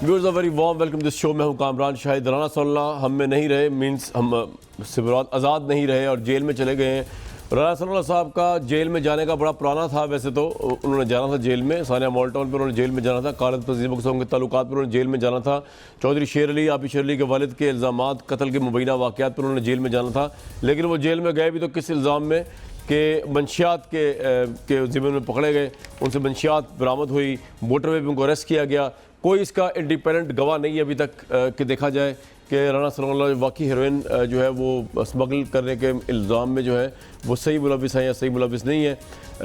Viewers a very warm welcome this show. मैं हूं कामरान शाहिद। राना सनाउल्लाह हम में नहीं रहे, मीन्स हम आज़ाद नहीं रहे और जेल में चले गए हैं। राना सनाउल्लाह साहब का जेल में जाने का बड़ा पुराना था, वैसे तो उन्होंने जाना था जेल में, सानिया मॉल्टाउन पर उन्होंने जेल में जाना था, खालिद तज़ीब के उनके ताल्लुकात पर उन्होंने जेल में जाना था, चौधरी शेर अली आपी शेर अली के वालिद के इल्ज़ामात कत्ल के मुबैना वाक़यात पर उन्होंने जेल में जाना था। लेकिन वो जेल में गए भी तो किस इल्ज़ाम में कि मंशियात के ज़िम्मे में पकड़े गए, उनसे मंशियात बरामद हुई, मोटरवे पर उनको अरेस्ट किया गया। कोई इसका इंडिपेंडेंट गवाह नहीं है अभी तक कि देखा जाए कि राना सनाउल्लाह वाकई हीरोइन जो है वो स्मगल करने के इल्ज़ाम में जो है वो सही मुलविस है या सही मुलविस नहीं है।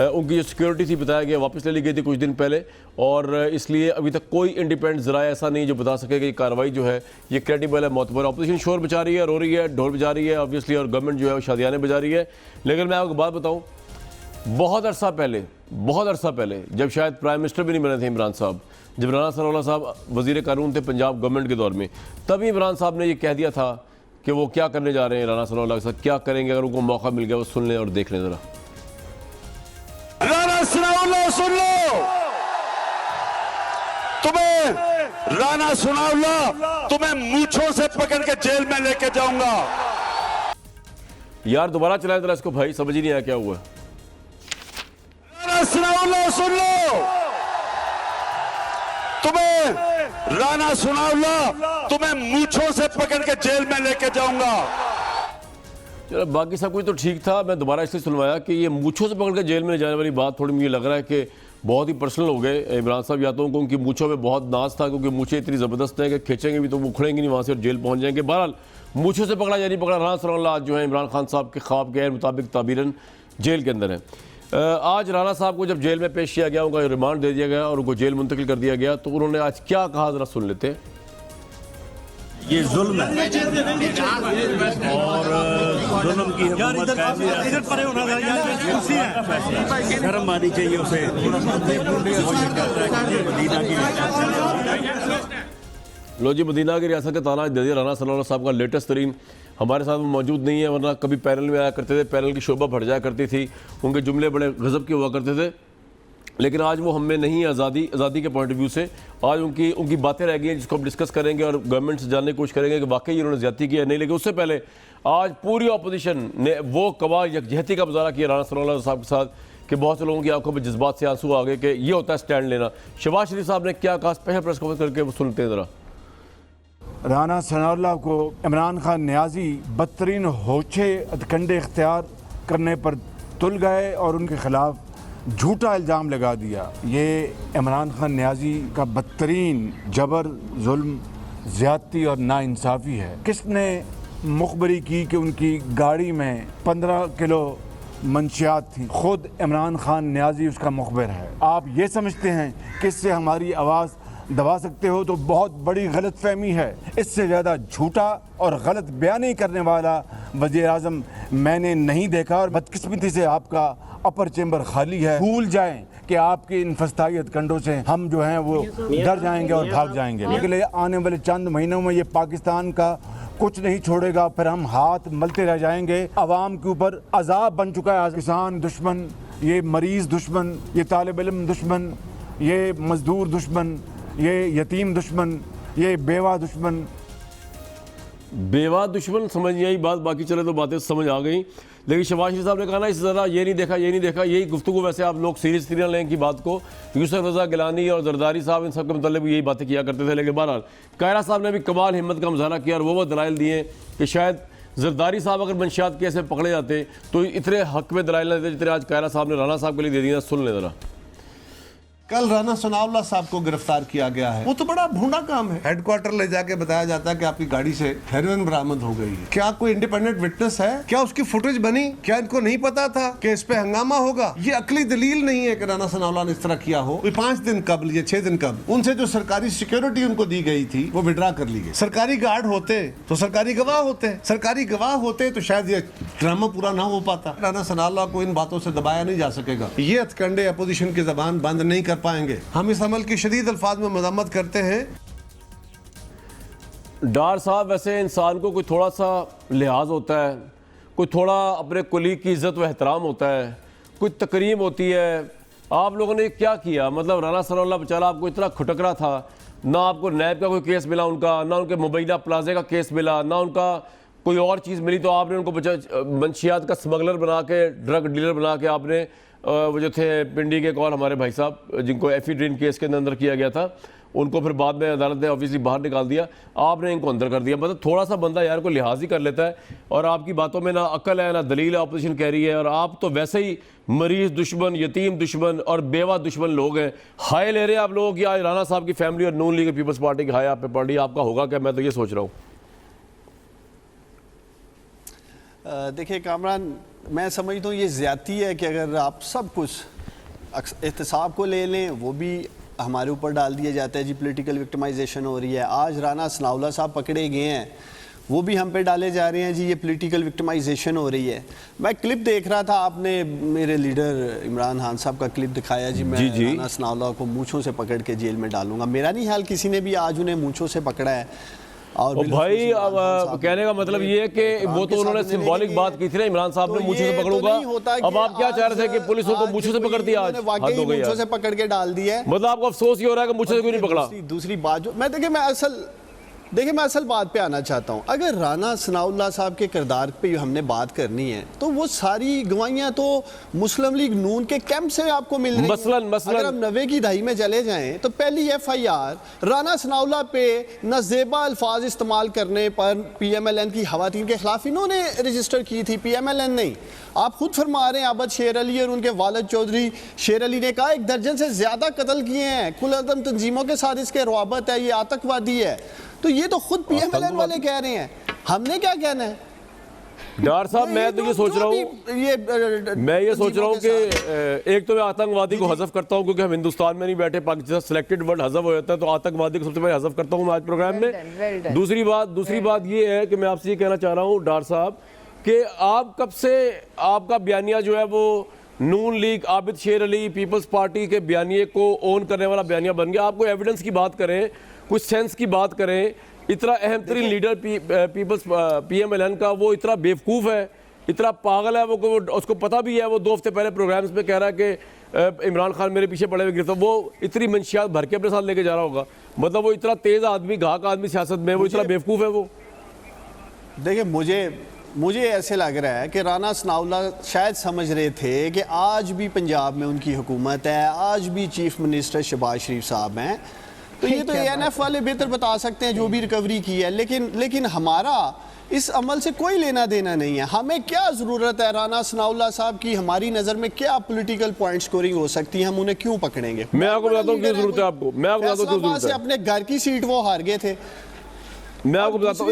उनकी जो सिक्योरिटी थी बताया गया वापस ले ली गई थी कुछ दिन पहले, और इसलिए अभी तक कोई इंडिपेंडेंट ज़राया ऐसा नहीं जो बता सके कि कार्रवाई जो है ये क्रेडिबल है, मोतबर। अपोजिशन शोर बचा रही है, रो रही है, ढोल बजा रही है ऑब्वियसली, और गवर्नमेंट जो है वो शादियाने बजा रही है। लेकिन मैं आपको बात बताऊँ, बहुत अरसा पहले जब शायद प्राइम मिनिस्टर भी नहीं बने थे इमरान साहब, जब राना सनाउल्लाह साहब वज़ीर कानून थे पंजाब गवर्नमेंट के दौर में, तभी इमरान साहब ने ये कह दिया था कि वो क्या करने जा रहे हैं, राना सनाउल्लाह के साथ क्या करेंगे। अगर उनको मौका मिल गया वो सुन लें और देख लें ज़रा। राना सनाउल्लाह सुन लो, तुम्हें राना सनाउल्लाह तुम्हें मूंछों से पकड़ के जेल में लेके जाऊंगा। यार दोबारा चलाएं जरा इसको भाई, समझ ही नहीं आया क्या हुआ। राना सनाउल्लाह सुन लो, तुम्हें राना सनाउल्लाह तुम्हें मूंछों से पकड़ के जेल में लेके जाऊंगा। चलो बाकी सब कुछ तो ठीक था, मैं दोबारा इसलिए सुनवाया कि ये मूंछों से पकड़ के जेल में ले जाने वाली बात थोड़ी मुझे लग रहा है कि बहुत ही पर्सनल हो गए इमरान साहब। या तो उनको उनकी मूंछों में बहुत नाज था क्योंकि मूंछें इतनी ज़बरदस्त हैं कि खींचेंगे भी तो वो उखड़ेंगी नहीं वहाँ से और जेल पहुँच जाएंगे। बहरहाल मूंछों से पकड़ा या नहीं पकड़ा, राना सनाउल्लाह जो है इमरान खान साहब के ख्वाब के मुताबिक ताबीरन जेल के अंदर है। आज राना साहब को जब जेल में पेश किया गया, उनका रिमांड दे दिया गया और उनको जेल मुंतकिल कर दिया गया, तो उन्होंने आज क्या कहा ज़रा सुन लेते हैं। ये जुल्म है और जुल्म की हुकूमत शर्म आनी चाहिए उसे। लो जी, मदीना की रियासत का ताना दे दिया राना सनाउल्लाह साहब का लेटेस्ट तरीन। हमारे साथ वो मौजूद नहीं है, वरना कभी पैनल में आया करते थे, पैनल की शोभा बढ़ जाया करती थी, उनके जुमले बड़े गज़ब के हुआ करते थे। लेकिन आज वो हमें नहीं है आज़ादी के पॉइंट ऑफ व्यू से। आज उनकी बातें रह गई हैं जिसको हम डिस्कस करेंगे और गवर्नमेंट से जानने की कोशिश करेंगे कि वाकई उन्होंने ज़्यादती की है नहीं। लेकिन उससे पहले आज पूरी अपोजिशन ने वो कमाल यकजहती का मुजाहरा किया राना सनाउल्लाह साहब के साथ कि बहुत से लोगों की आंखों में जज्बात से आंसू आ गए कि ये होता है स्टैंड लेना। शहबाज शरीफ साहब ने क्या कहा, स्पेशल प्रेस कॉन्फ्रेंस करके वो सुनते हैं ज़रा। राना सनाउल्लाह को इमरान खान न्याजी बदतरीन होछे अदकंडे इख्तियार करने पर तुल गए और उनके खिलाफ झूठा इल्ज़ाम लगा दिया। ये इमरान खान न्याजी का बदतरीन जबर, जुल्म, ज़्यादती और नाइंसाफ़ी है। किसने मुखबरी की कि उनकी गाड़ी में 15 किलो मंशियात थी? खुद इमरान खान न्याजी उसका मुखबिर है। आप ये समझते हैं कि इससे हमारी आवाज़ दबा सकते हो तो बहुत बड़ी गलत फहमी है। इससे ज़्यादा झूठा और गलत बयानी करने वाला वज़ीर आज़म मैंने नहीं देखा, और बदकिस्मती से आपका अपर चेंबर खाली है। भूल जाएं कि आपकी इन फस्ताई हथकंडों से हम जो हैं वो डर जाएंगे और भाग जाएंगे। अगले आने वाले चंद महीनों में ये पाकिस्तान का कुछ नहीं छोड़ेगा, फिर हम हाथ मलते रह जाएंगे। अवाम के ऊपर अजाब बन चुका है। किसान दुश्मन, ये मरीज़ दुश्मन, ये तालिब इल्म दुश्मन, ये मजदूर दुश्मन, ये यतीम दुश्मन, ये बेवा दुश्मन। बेवा दुश्मन समझ नहीं आई बात, बाकी चले तो बातें समझ आ गई। लेकिन शहबाज शरीफ साहब ने कहा ना इससे ज़्यादा ये नहीं देखा, यही गुफ्तगू वैसे आप लोग सीरियसली ना लें की बात को। यूसुफ रज़ा गिलानी और जरदारी साहब इन सब के मतलब यही बातें किया करते थे। लेकिन बहरहाल कायरा साहब ने भी कमाल हिम्मत का मुजाहरा किया और वो दलाइल दिए कि शायद जरदारी साहब अगर मंशियात केस में पकड़े जाते तो इतने हक में दलाइल न देते जितने आज कायरा साहब ने राना साहब के लिए दे दिया। सुन लें ज़रा। कल राना सनाउल्लाह साहब को गिरफ्तार किया गया है, वो तो बड़ा भूंडा काम है। हेडक्वार्टर ले जाके बताया जाता है कि आपकी गाड़ी से हेरोइन बरामद हो गई है। क्या कोई इंडिपेंडेंट विटनेस है? क्या उसकी फुटेज बनी? क्या इनको नहीं पता था कि इस पे हंगामा होगा? ये अकली दलील नहीं है कि राना सनाउल्लाह ने इस तरह किया हो। 5 दिन कबल, ये 6 दिन कबल उनसे जो सरकारी सिक्योरिटी उनको दी गई थी वो विड्रा कर ली गई। सरकारी गार्ड होते तो सरकारी गवाह होते, सरकारी गवाह होते तो शायद ये ड्रामा पूरा ना हो पाता। राना सनाउल्लाह को इन बातों से दबाया नहीं जा सकेगा। ये हथकंडे अपोजिशन की जबान बंद नहीं कर पाएंगे। हम इस अमल की शदीद अल्फाज में मजम्मत करते हैं। डार साहब, वैसे इंसान को कोई थोड़ा सा लिहाज होता है, कोई थोड़ा अपने कुलीग की इज़्ज़त व एहतराम होता है, कोई तकरीम होती है। आप लोगों ने क्या किया? मतलब राना सनाउल्लाह बेचारा आपको इतना खुटक रहा था, ना आपको नैब का कोई केस मिला उनका, ना उनके मुबैना प्लाजे का केस मिला, ना उनका कोई और चीज़ मिली, तो आपने उनको मंशियात का स्मगलर बना के, ड्रग डीलर बना के आपने वो जो थे पिंडी के कौन हमारे भाई साहब जिनको एफिड्रिन केस के अंदर किया गया था, उनको फिर बाद में अदालत ने ऑब्वियसली बाहर निकाल दिया, आपने इनको अंदर कर दिया। मतलब थोड़ा सा बंदा यार को लिहाज ही कर लेता है, और आपकी बातों में ना अक्ल है ना दलील है, अपोजिशन कह रही है, और आप तो वैसे ही मरीज दुश्मन, यतीम दुश्मन और बेवा दुश्मन लोग हैं। हाय ले रहे हैं आप लोगों की, आज राणा साहब की फैमिली और नून लीग पीपल्स पार्टी की हाय आप पे पड़ रही है, आपका होगा क्या? मैं तो ये सोच रहा हूँ। देखिए कामरान, मैं समझता हूँ ये ज़्यादती है कि अगर आप सब कुछ एहतसाब को ले लें, वो भी हमारे ऊपर डाल दिया जाता है जी, पॉलिटिकल विक्टिमाइजेशन हो रही है। आज राना सनाउल्लाह साहब पकड़े गए हैं, वो भी हम पे डाले जा रहे हैं जी, ये पॉलिटिकल विक्टिमाइजेशन हो रही है। मैं क्लिप देख रहा था, आपने मेरे लीडर इमरान खान साहब का क्लिप दिखाया जी, मैं राना सनाउल्लाह को मूंछों से पकड़ के जेल में डालूंगा। मेरा नहीं हाल किसी ने भी आज उन्हें मूंछों से पकड़ा है। और भाई अब कहने का मतलब ये है कि वो तो उन्होंने सिंबॉलिक बात की थी ना, इमरान साहब ने मूंछों से पकड़ूंगा, अब आप क्या चाह रहे थे कि पुलिस उनको मूंछों से पकड़ दिया? आज हद हो गई, मूंछों से पकड़ के डाल दिया। मतलब आपको अफसोस ये हो रहा है कि मूंछों से क्यों नहीं पकड़ा? दूसरी बात जो मैं असल बात पे आना चाहता हूँ। अगर राना सनाउल्लाह साहब के किरदार पे हमने बात करनी है, तो वो सारी गवाहियाँ तो मुस्लिम लीग नून के कैंप से आपको मिल रही हैं। अगर हम 90 की दहाई में चले जाएं, तो पहली FIR राना सनाउल्लाह पे नाजेबा अल्फाज इस्तेमाल करने पर PMLN की खवातीन के खिलाफ इन्होंने रजिस्टर की थी, PMLN नहीं। आप खुद फरमा रहे हैं, आबद शेर अली और उनके वालिद चौधरी शेर अली ने कहा 1 दर्जन से ज्यादा कत्ल किए हैं, कुल अदम तंजीमों के साथ इसके रवाबत है, ये आतंकवादी है। तो ये तो खुद PMLN वाले कह रहे हैं, हमने क्या कहना है? डॉक्टर साहब मैं तो ये सोच रहा हूँ कि एक तो मैं आतंकवादी को हज़फ करता हूँ, क्योंकि हम हिंदुस्तान में नहीं बैठे, पाकिस्तान सिलेक्टेड वर्ड हज़फ हो जाता है, तो आतंकवादी को सबसे पहले हज़फ करता हूँ मैं आज प्रोग्राम में। दूसरी बात ये है कि मैं आपसे ये कहना चाह रहा हूँ डॉक्टर साहब कि आप कब से आपका बयानिया जो है वो नून लीग, आबिद शेर अली, पीपल्स पार्टी के बयानिए को ओन करने वाला बयानिया बन गया? आपको एविडेंस की बात करें, कुछ सेंस की बात करें। इतना अहम तरीन लीडर पीपल्स PMLN का वो इतना बेवकूफ़ है, इतना पागल है, वो उसको पता भी है, वो 2 हफ्ते पहले प्रोग्राम्स में कह रहा है कि इमरान खान मेरे पीछे पड़े हुए गिरफ्तार, वो इतनी मंशियात भर के अपने साथ लेके जा रहा होगा। मतलब वो इतना तेज़ आदमी, घाक आदमी सियासत में, वो इतना बेवकूफ़ है। वो देखिए मुझे ऐसे लग रहा है कि राना सनाउल्लाह शायद समझ रहे थे कि आज भी पंजाब में उनकी हुकूमत है, आज भी चीफ मिनिस्टर शहबाज शरीफ साहब हैं, तो ये तो ANF वाले बेहतर बता सकते हैं जो भी रिकवरी की है। लेकिन हमारा इस अमल से कोई लेना देना नहीं है। हमें क्या ज़रूरत है राना सनाउल्लाह साहब की? हमारी नज़र में क्या पॉलिटिकल पॉइंट स्कोरिंग हो सकती है, हम उन्हें क्यों पकड़ेंगे? मैं आपको बताता हूँ क्यों ज़रूरत है आपको, मैं आपको बताता हूँ क्यों ज़रूरत है। अपने घर की सीट वो हार गए थे। मैं आपको बताता हूँ,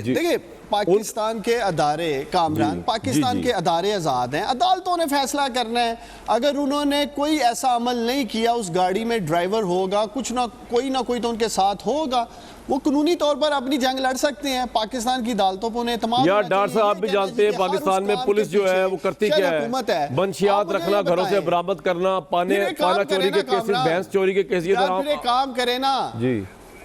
देखिए पाकिस्तान के अदारे कामरान, पाकिस्तान के अदारे आज़ाद हैं, अदालतों ने फैसला करना है। अगर उन्होंने कोई ऐसा अमल नहीं किया, उस गाड़ी में ड्राइवर होगा, कुछ ना कोई तो उनके साथ होगा, वो कानूनी तौर पर अपनी जंग लड़ सकते हैं। पाकिस्तान की अदालतों पर उन्हें इत्मीनान यार डॉक्टर साहब आप भी जानते हैं पाकिस्तान में पुलिस जो है वो करती क्या है, मंशियात रखना, घरों से बरामद करना, पाना चोरी के केसेस, भैंस चोरी के केस। ये काम करे ना जी,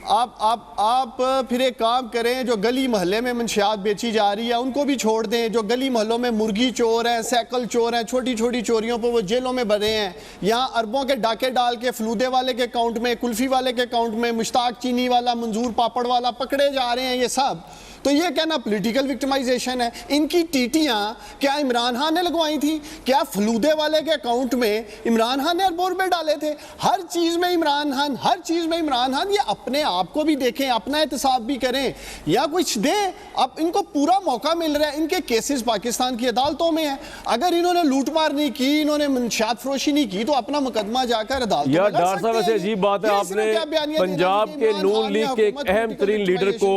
आप फिर एक काम करें, जो गली मोहल्ले में मंशियात बेची जा रही है उनको भी छोड़ दें। जो गली मोहल्लों में मुर्गी चोर हैं, साइकिल चोर हैं, छोटी छोटी चोरियों पर वो जेलों में भरे हैं। यहाँ अरबों के डाके डाल के फलूदे वाले के अकाउंट में, कुल्फी वाले के अकाउंट में, मुश्ताक चीनी वाला, मंजूर पापड़ वाला पकड़े जा रहे हैं ये सब। तो ये कहना पॉलिटिकल विक्टिमाइजेशन है। इनकी टीटियां क्या इमरान खान ने लगवाई थी? क्या फलूदे वाले के अकाउंट में इमरान खान ने अरबों रुपए डाले थे? हर चीज में इमरान खान, हर चीज में इमरान खान। ये अपने आप को भी देखें, अपना एहतसाब भी करें या कुछ दें। अब इनको पूरा मौका मिल रहा है, इनके केसेस पाकिस्तान की अदालतों में है। अगर इन्होंने लूटमार नहीं की, इन्होंने मंशियात फरोशी नहीं की, तो अपना मुकदमा जाकर अदालत में लड़ सकते हैं। वैसे अजीब बात है, आपने पंजाब के नून लीग के एक अहम तरीन लीडर को,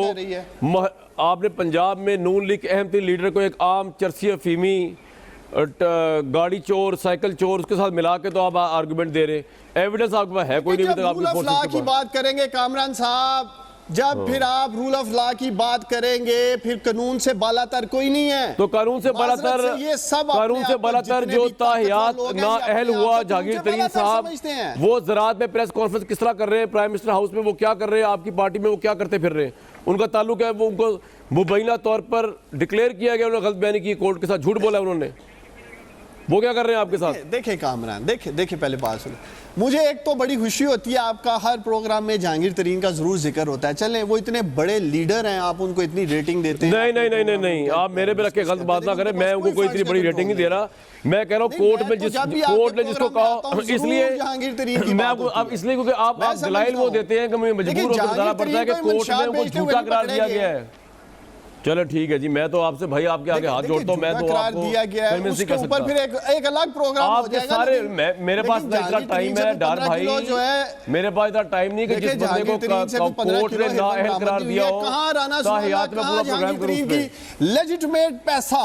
आपने पंजाब में नून लीग अहम तरीन लीडर को एक आम चरसी अफीमी, गाड़ी चोर, साइकिल चोर, उसके साथ मिला के तो आप आर्गुमेंट दे रहे। एविडेंस आपके पास है कोई नहीं? रूल ऑफ लॉ की बात करेंगे कामरान साहब, जब फिर आप रूल ऑफ लॉ की बात करेंगे, फिर कानून से बालातर कोई नहीं है। तो कानून से बालातर जो ताहियात नाअहल हुआ जहांगीर तरीन साहब, वो ज़राअत में प्रेस कॉन्फ्रेंस किस तरह कर रहे हैं, प्राइम मिनिस्टर हाउस में वो क्या कर रहे हैं, आपकी पार्टी में वो क्या करते फिर रहे हैं, उनका ताल्लुक है, वो उनको मुबैना तौर पर डिक्लेयर किया गया, उन्होंने गलत बयानी की, कोर्ट के साथ झूठ बोला उन्होंने। वो क्या कर रहे हैं आपके साथ? देखिए कामरान, देखिए पहले बात सुनो। मुझे एक तो बड़ी खुशी होती है, आपका हर प्रोग्राम में जहांगीर तरीन का जरूर जिक्र होता है। चलें, वो इतने बड़े लीडर हैं, आप उनको इतनी रेटिंग देते हैं। नहीं, आप मेरे पे रख के गलत बात ना करें। मैं उनको कोई इतनी बड़ी रेटिंग नहीं दे रहा। मैं कह रहा हूँ कोर्ट में कोर्ट ने जिसको कहा, इसलिए मैं आपको अब इसलिए क्योंकि आप दलाइल वो देते हैं कि मुझे मजबूर होकर बताना पड़ता है कि कोर्ट में उनको झूठा करार दिया गया है। चलो ठीक है जी, मैं तो आपसे भाई आपके आगे हाथ जोड़ता हूँ। मैं तो आपको दिया गया है, उसके ऊपर फिर एक अलग प्रोग्राम हो जाएगा। सारे मेरे पास इतना टाइम है डर भाई, मेरे पास इतना टाइम नहीं कि जिस बंदे को कोर्ट ने नाअहल करार दिया हो, कहां राणा ताहियात में पूरा प्रोग्राम करूं उसमें। लेजिटिमेट पैसा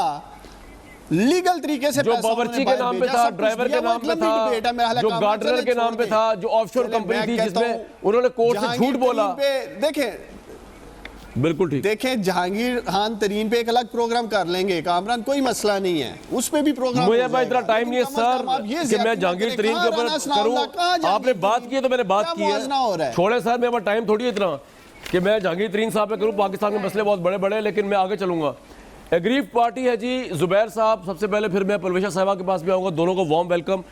लीगल तरीके से जो बावर्ची के नाम पे था, ड्राइवर के नाम पे था, जो गार्डनर के नाम पे था, जो ऑफशोर कंपनी थी जिसमें उन्होंने कोर्ट से झूठ बोला। देखें बिल्कुल ठीक, देखें जहांगीर खान तरीन पे एक अलग प्रोग्राम कर लेंगे कामरान, कोई मसला नहीं है, उसमें भी प्रोग्राम। मुझे इतना टाइम नहीं है सर कि मैं जहांगीर तरीन के ऊपर करूं। आपने बात की है तो मैंने बात की है, छोड़े सर, मेरे पास टाइम थोड़ी है इतना कि मैं जहांगीर तरीन साहब पे करूं। पाकिस्तान के मसले बहुत बड़े बड़े हैं, लेकिन मैं आगे चलूंगा। एग्रीव पार्टी है जी, जुबैर साहब सबसे पहले, फिर मैं परवेशा साहिबा के पास भी आऊँगा। दोनों को वार्म वेलकम।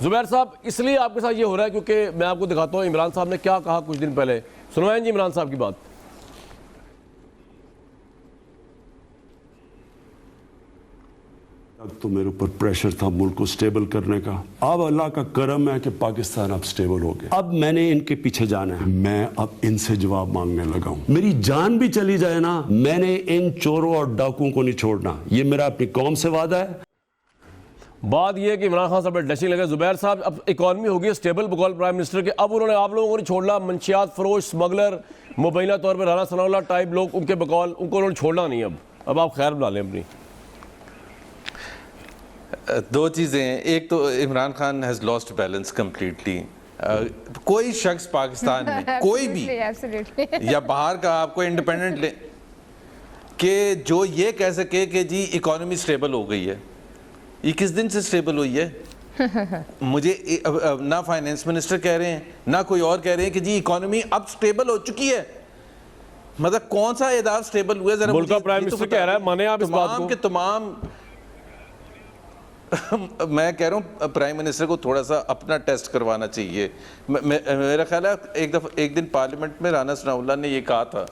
जुबैर साहब, इसलिए आपके साथ ये हो रहा है क्योंकि मैं आपको दिखाता हूँ इमरान साहब ने क्या कहा कुछ दिन पहले। सुनवाएं जी इमरान साहब की बात। तो मेरे ऊपर प्रेशर था मुल्क को स्टेबल करने का। अब अल्लाह का करम है कि पाकिस्तान अब स्टेबल हो गया। अब मैंने इनके पीछे जाना है, मैं अब इनसे जवाब मांगने लगा हूं। मेरी जान भी चली जाए ना, मैंने इन चोरों और डाकुओं को नहीं छोड़ना। ये मेरा अपनी कौम से वादा है। बात यह है कि इमरान खान साहब डशिंग लगे। जुबैर साहब, अब इकॉनमी होगी स्टेबल बकौल प्राइम मिनिस्टर के, अब उन्होंने आप लोगों को नहीं छोड़ना। मंशियात फरोश, स्मगलर, मुबैना तौर पर राना सनाउल्लाह टाइप लोग, उनके बकौल उनको उन्होंने छोड़ना नहीं। अब आप खैर बुला लें अपनी। दो चीज़ें हैं, एक तो Imran Khan has lost balance completely. कोई शख्स पाकिस्तान में कोई भी या बाहर का आपको इंडिपेंडेंट ले कि जो ये कह सके कि जी इकॉनमी स्टेबल हो गई है, ये किस दिन से स्टेबल हुई है? मुझे ना फाइनेंस मिनिस्टर कह रहे हैं ना कोई और कह रहे हैं कि जी इकॉनमी अब स्टेबल हो चुकी है। मतलब कौन सा इदारा स्टेबल हुआ है? जरा मुल्क का प्राइम मिनिस्टर कह रहा है, माने आप इस बात को? तमाम मैं कह रहा हूँ प्राइम मिनिस्टर को थोड़ा सा अपना टेस्ट करवाना चाहिए। मेरा ख्याल है एक दिन पार्लियामेंट में राना सनाउल्लाह ने ये कहा था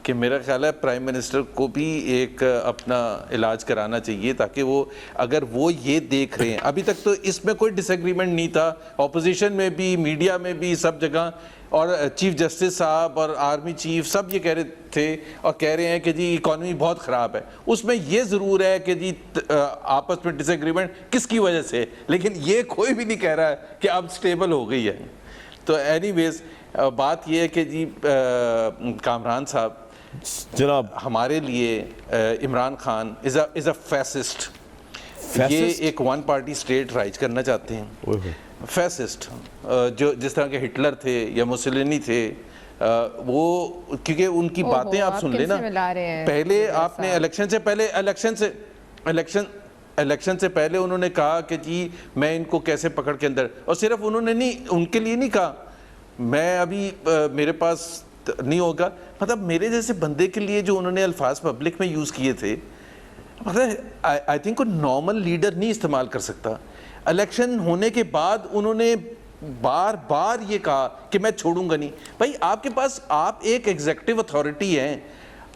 कि मेरा ख्याल है प्राइम मिनिस्टर को भी एक अपना इलाज कराना चाहिए, ताकि वो अगर वो ये देख रहे हैं, अभी तक तो इसमें कोई डिसएग्रीमेंट नहीं था, ऑपोजिशन में भी, मीडिया में भी, सब जगह, और चीफ जस्टिस साहब और आर्मी चीफ सब ये कह रहे थे और कह रहे हैं कि जी इकॉनमी बहुत ख़राब है। उसमें ये ज़रूर है कि जी आपस में डिसएग्रीमेंट किसकी वजह से, लेकिन ये कोई भी नहीं कह रहा है कि अब स्टेबल हो गई है। तो एनीवेज बात ये है कि जी कामरान साहब, जनाब, हमारे लिए Imran Khan is a fascist. ये एक वन पार्टी स्टेट राइज करना चाहते हैं। फैसिस्ट जो जिस तरह के हिटलर थे या मुसोलिनी थे, वो क्योंकि उनकी बातें आप सुन लेना। पहले आपने इलेक्शन से पहले उन्होंने कहा कि जी मैं इनको कैसे पकड़ के अंदर, और सिर्फ उन्होंने नहीं, उनके लिए नहीं कहा मैं अभी मेरे पास नहीं होगा, मतलब मेरे जैसे बंदे के लिए जो उन्होंने अल्फाज पब्लिक में यूज़ किए थे, मतलब आई थिंक नॉर्मल लीडर नहीं इस्तेमाल कर सकता। इलेक्शन होने के बाद उन्होंने बार बार ये कहा कि मैं छोड़ूंगा नहीं। भाई आपके पास, आप एक एग्जीक्यूटिव अथॉरिटी हैं,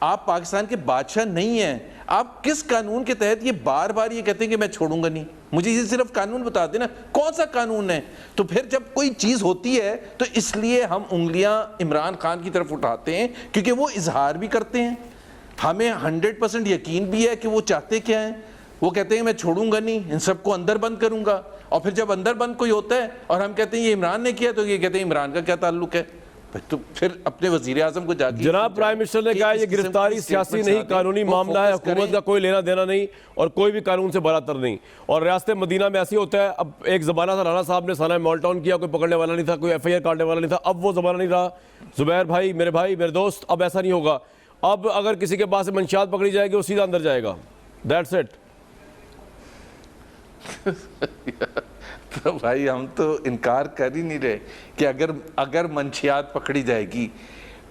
आप पाकिस्तान के बादशाह नहीं हैं, आप किस कानून के तहत ये बार बार ये कहते हैं कि मैं छोड़ूंगा नहीं? मुझे ये सिर्फ कानून बता देना, कौन सा कानून है? तो फिर जब कोई चीज़ होती है तो इसलिए हम उंगलियां इमरान खान की तरफ उठाते हैं क्योंकि वो इजहार भी करते हैं, हमें 100% यकीन भी है कि वो चाहते क्या हैं। वो कहते हैं मैं छोड़ूंगा नहीं, इन सबको अंदर बंद करूंगा, और फिर जब अंदर बंद कोई होता है और हम कहते हैं ये इमरान ने किया, तो ये कहते हैं इमरान का क्या ताल्लुक है? तो फिर अपने वजीर आजम को जाके, जनाब प्राइम मिनिस्टर ने कहा ये गिरफ्तारी सियासी नहीं कानूनी मामला है, हुकूमत का कोई लेना देना नहीं और कोई भी कानून से बरातर नहीं। और रियासत मदीना में ऐसे होता है, अब एक ज़माना था राना साहब ने साना मॉल टाउन किया, कोई पकड़ने वाला नहीं था, कोई FIR काटने वाला नहीं था, अब वो ज़माना नहीं रहा। जुबैर भाई, मेरे दोस्त, अब ऐसा नहीं होगा। अब अगर किसी के पास मंशियात पकड़ी जाएगी वो सीधा अंदर जाएगा, दैट्स इट। तो भाई हम तो इनकार कर ही नहीं रहे कि अगर मंशियात पकड़ी जाएगी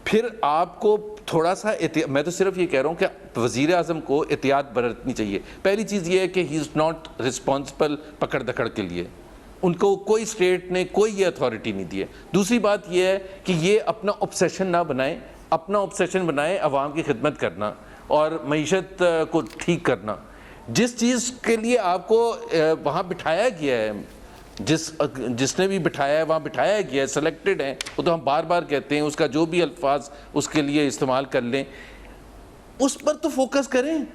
फिर आपको थोड़ा सा मैं तो सिर्फ ये कह रहा हूँ कि वज़ीर आज़म को एहतियात बरतनी चाहिए। पहली चीज़ ये है कि ही इज़ नॉट रिस्पॉन्सिबल पकड़ दकड़ के लिए, उनको कोई स्टेट ने कोई ये अथॉरिटी नहीं दी है। दूसरी बात ये है कि ये अपना ऑब्सेशन ना बनाए, अपना ऑब्सेशन बनाए अवाम की खिदमत करना और मईशत को ठीक करना। जिस चीज़ के लिए आपको वहाँ बिठाया गया है, जिसने भी बिठाया है वहाँ बिठाया गया है, सेलेक्टेड है, वो तो हम बार बार कहते हैं, उसका जो भी अल्फाज उसके लिए इस्तेमाल कर लें, उस पर तो फोकस करें।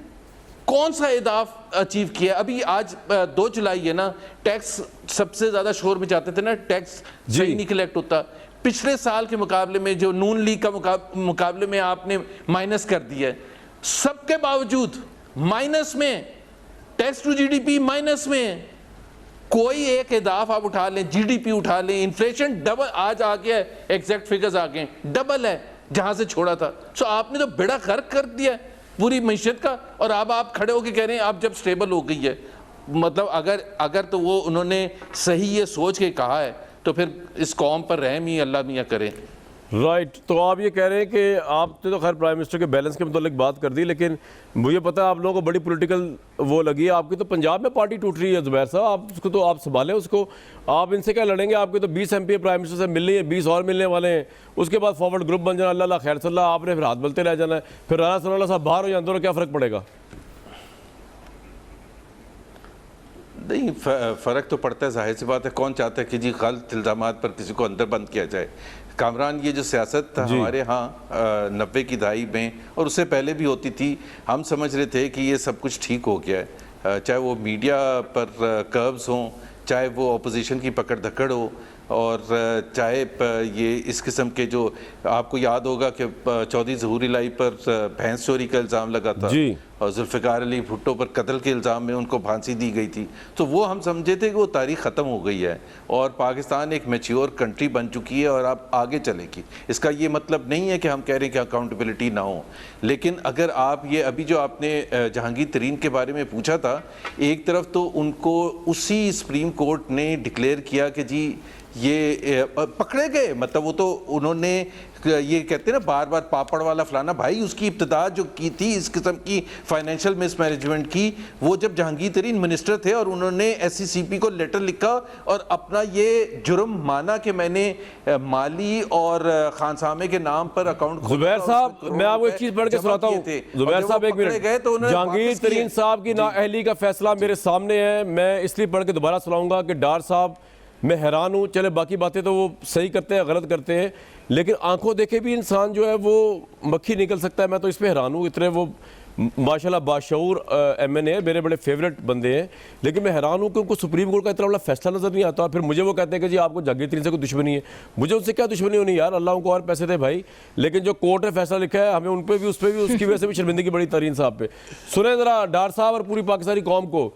कौन सा अहदाफ अचीव किया? अभी आज 2 जुलाई है ना, टैक्स सबसे ज़्यादा शोर में जाते थे ना, टैक्स सही नहीं कलेक्ट होता। पिछले साल के मुकाबले में जो नून लीग का मुकाबले में आपने माइनस कर दिया है, सबके बावजूद माइनस में, टैक्स टू जीडीपी माइनस में। कोई एक अहदाफ आप उठा लें, जीडीपी उठा लें, इन्फ्लेशन डबल आज आ गया है, एग्जैक्ट फिगर्स आ गए, डबल है जहां से छोड़ा था। सो आपने तो बेड़ा गर्क कर दिया है पूरी मईशत का, और अब आप खड़े होकर कह रहे हैं आप जब स्टेबल हो गई है। मतलब अगर तो वो उन्होंने सही ये सोच के कहा है तो फिर इस कौम पर रहम ही अल्लाह मियाँ करे। राइट, तो आप ये कह रहे हैं कि आपने तो खैर प्राइम मिनिस्टर के बैलेंस के मुतालिक बात कर दी, लेकिन मुझे पता है आप लोगों को बड़ी पॉलिटिकल वो लगी है। आपकी तो पंजाब में पार्टी टूट रही है ज़ुबैर साहब, आप उसको तो आप संभालें उसको, आप इनसे क्या लड़ेंगे? आपके तो 20 MP प्राइम मिनिस्टर से मिलनी है, 20 और मिलने वाले हैं, उसके बाद फॉरवर्ड ग्रुप बन जाना, अल्लाह खैर सल्ला, आपने फिर हाथ बलते रह जाना है, फिर राना सनाउल्लाह साहब बाहर हो जाते तो क्या फ़र्क पड़ेगा? नहीं, फ़र्क तो पड़ता है, जाहिर सी बात है। कौन चाहता है कि जी गलत इल्ज़ामात पर किसी को अंदर बंद किया जाए? कामरान, ये जो सियासत हमारे यहाँ 90 की दहाई में और उससे पहले भी होती थी, हम समझ रहे थे कि ये सब कुछ ठीक हो गया है, चाहे वो मीडिया पर कर्व्स हों, चाहे वो अपोजिशन की पकड़ धकड़ हो, और चाहे ये इस किस्म के जो आपको याद होगा कि चौधरी ज़हूर इलाही पर भैंस चोरी का इल्ज़ाम लगा था और जुल्फ़िकार अली भुट्टो पर कत्ल के इल्ज़ाम में उनको फांसी दी गई थी, तो वो हम समझे थे कि वो तारीख़ ख़त्म हो गई है और पाकिस्तान एक मैच्योर कंट्री बन चुकी है और अब आगे चलेगी। इसका ये मतलब नहीं है कि हम कह रहे हैं कि अकाउंटेबिलिटी ना हो, लेकिन अगर आप ये अभी जो आपने जहांगीर तरीन के बारे में पूछा था, एक तरफ तो उनको उसी सुप्रीम कोर्ट ने डिक्लेयर किया कि जी ये पकड़े गए, मतलब वो तो उन्होंने ये कहते हैं ना बार बार पापड़ वाला फलाना, भाई उसकी इब्तिदा जो की थी इस किस्म की फाइनेंशियल मिसमैनेजमेंट की, वो जब जहांगीर तरीन मिनिस्टर थे और उन्होंने SCCP को लेटर लिखा और अपना ये जुर्म माना कि मैंने माली और खानसामे के नाम पर अकाउंट। जुबैर साहब, मैं आपको एक चीज़ पढ़ के सुनाता हूँ। जुबैर साहब एक मिनट, जहांगीर तरीन साहब की नाअहली का फैसला मेरे सामने है, मैं इसलिए पढ़ के दोबारा सुनाऊंगा कि डार साहब मैं हैरान हूँ। चले बाकी बातें तो वो सही करते हैं, गलत करते हैं, लेकिन आंखों देखे भी इंसान जो है वो मक्खी निकल सकता है। मैं तो इस पर हैरान हूँ, इतने वो माशाल्लाह बाशऊर MNA मेरे बड़े फेवरेट बंदे हैं, लेकिन मैं हैरान हूँ कि उनको सुप्रीम कोर्ट का इतना बड़ा फैसला नज़र नहीं आता। फिर मुझे वो कहते हैं कि जी आपको जहांगीर तरीन से कोई दुश्मनी है। मुझे उनसे क्या दुश्मनी होनी यार, अल्लाह उनको और पैसे थे भाई, लेकिन जो कोर्ट ने फैसला लिखा है हमें उन पर भी, उस पर भी, उसकी वजह से भी शर्मिंदगी बड़ी तरीन साहब पे। सुने ज़रा डार साहब और पूरी पाकिस्तानी कौम को,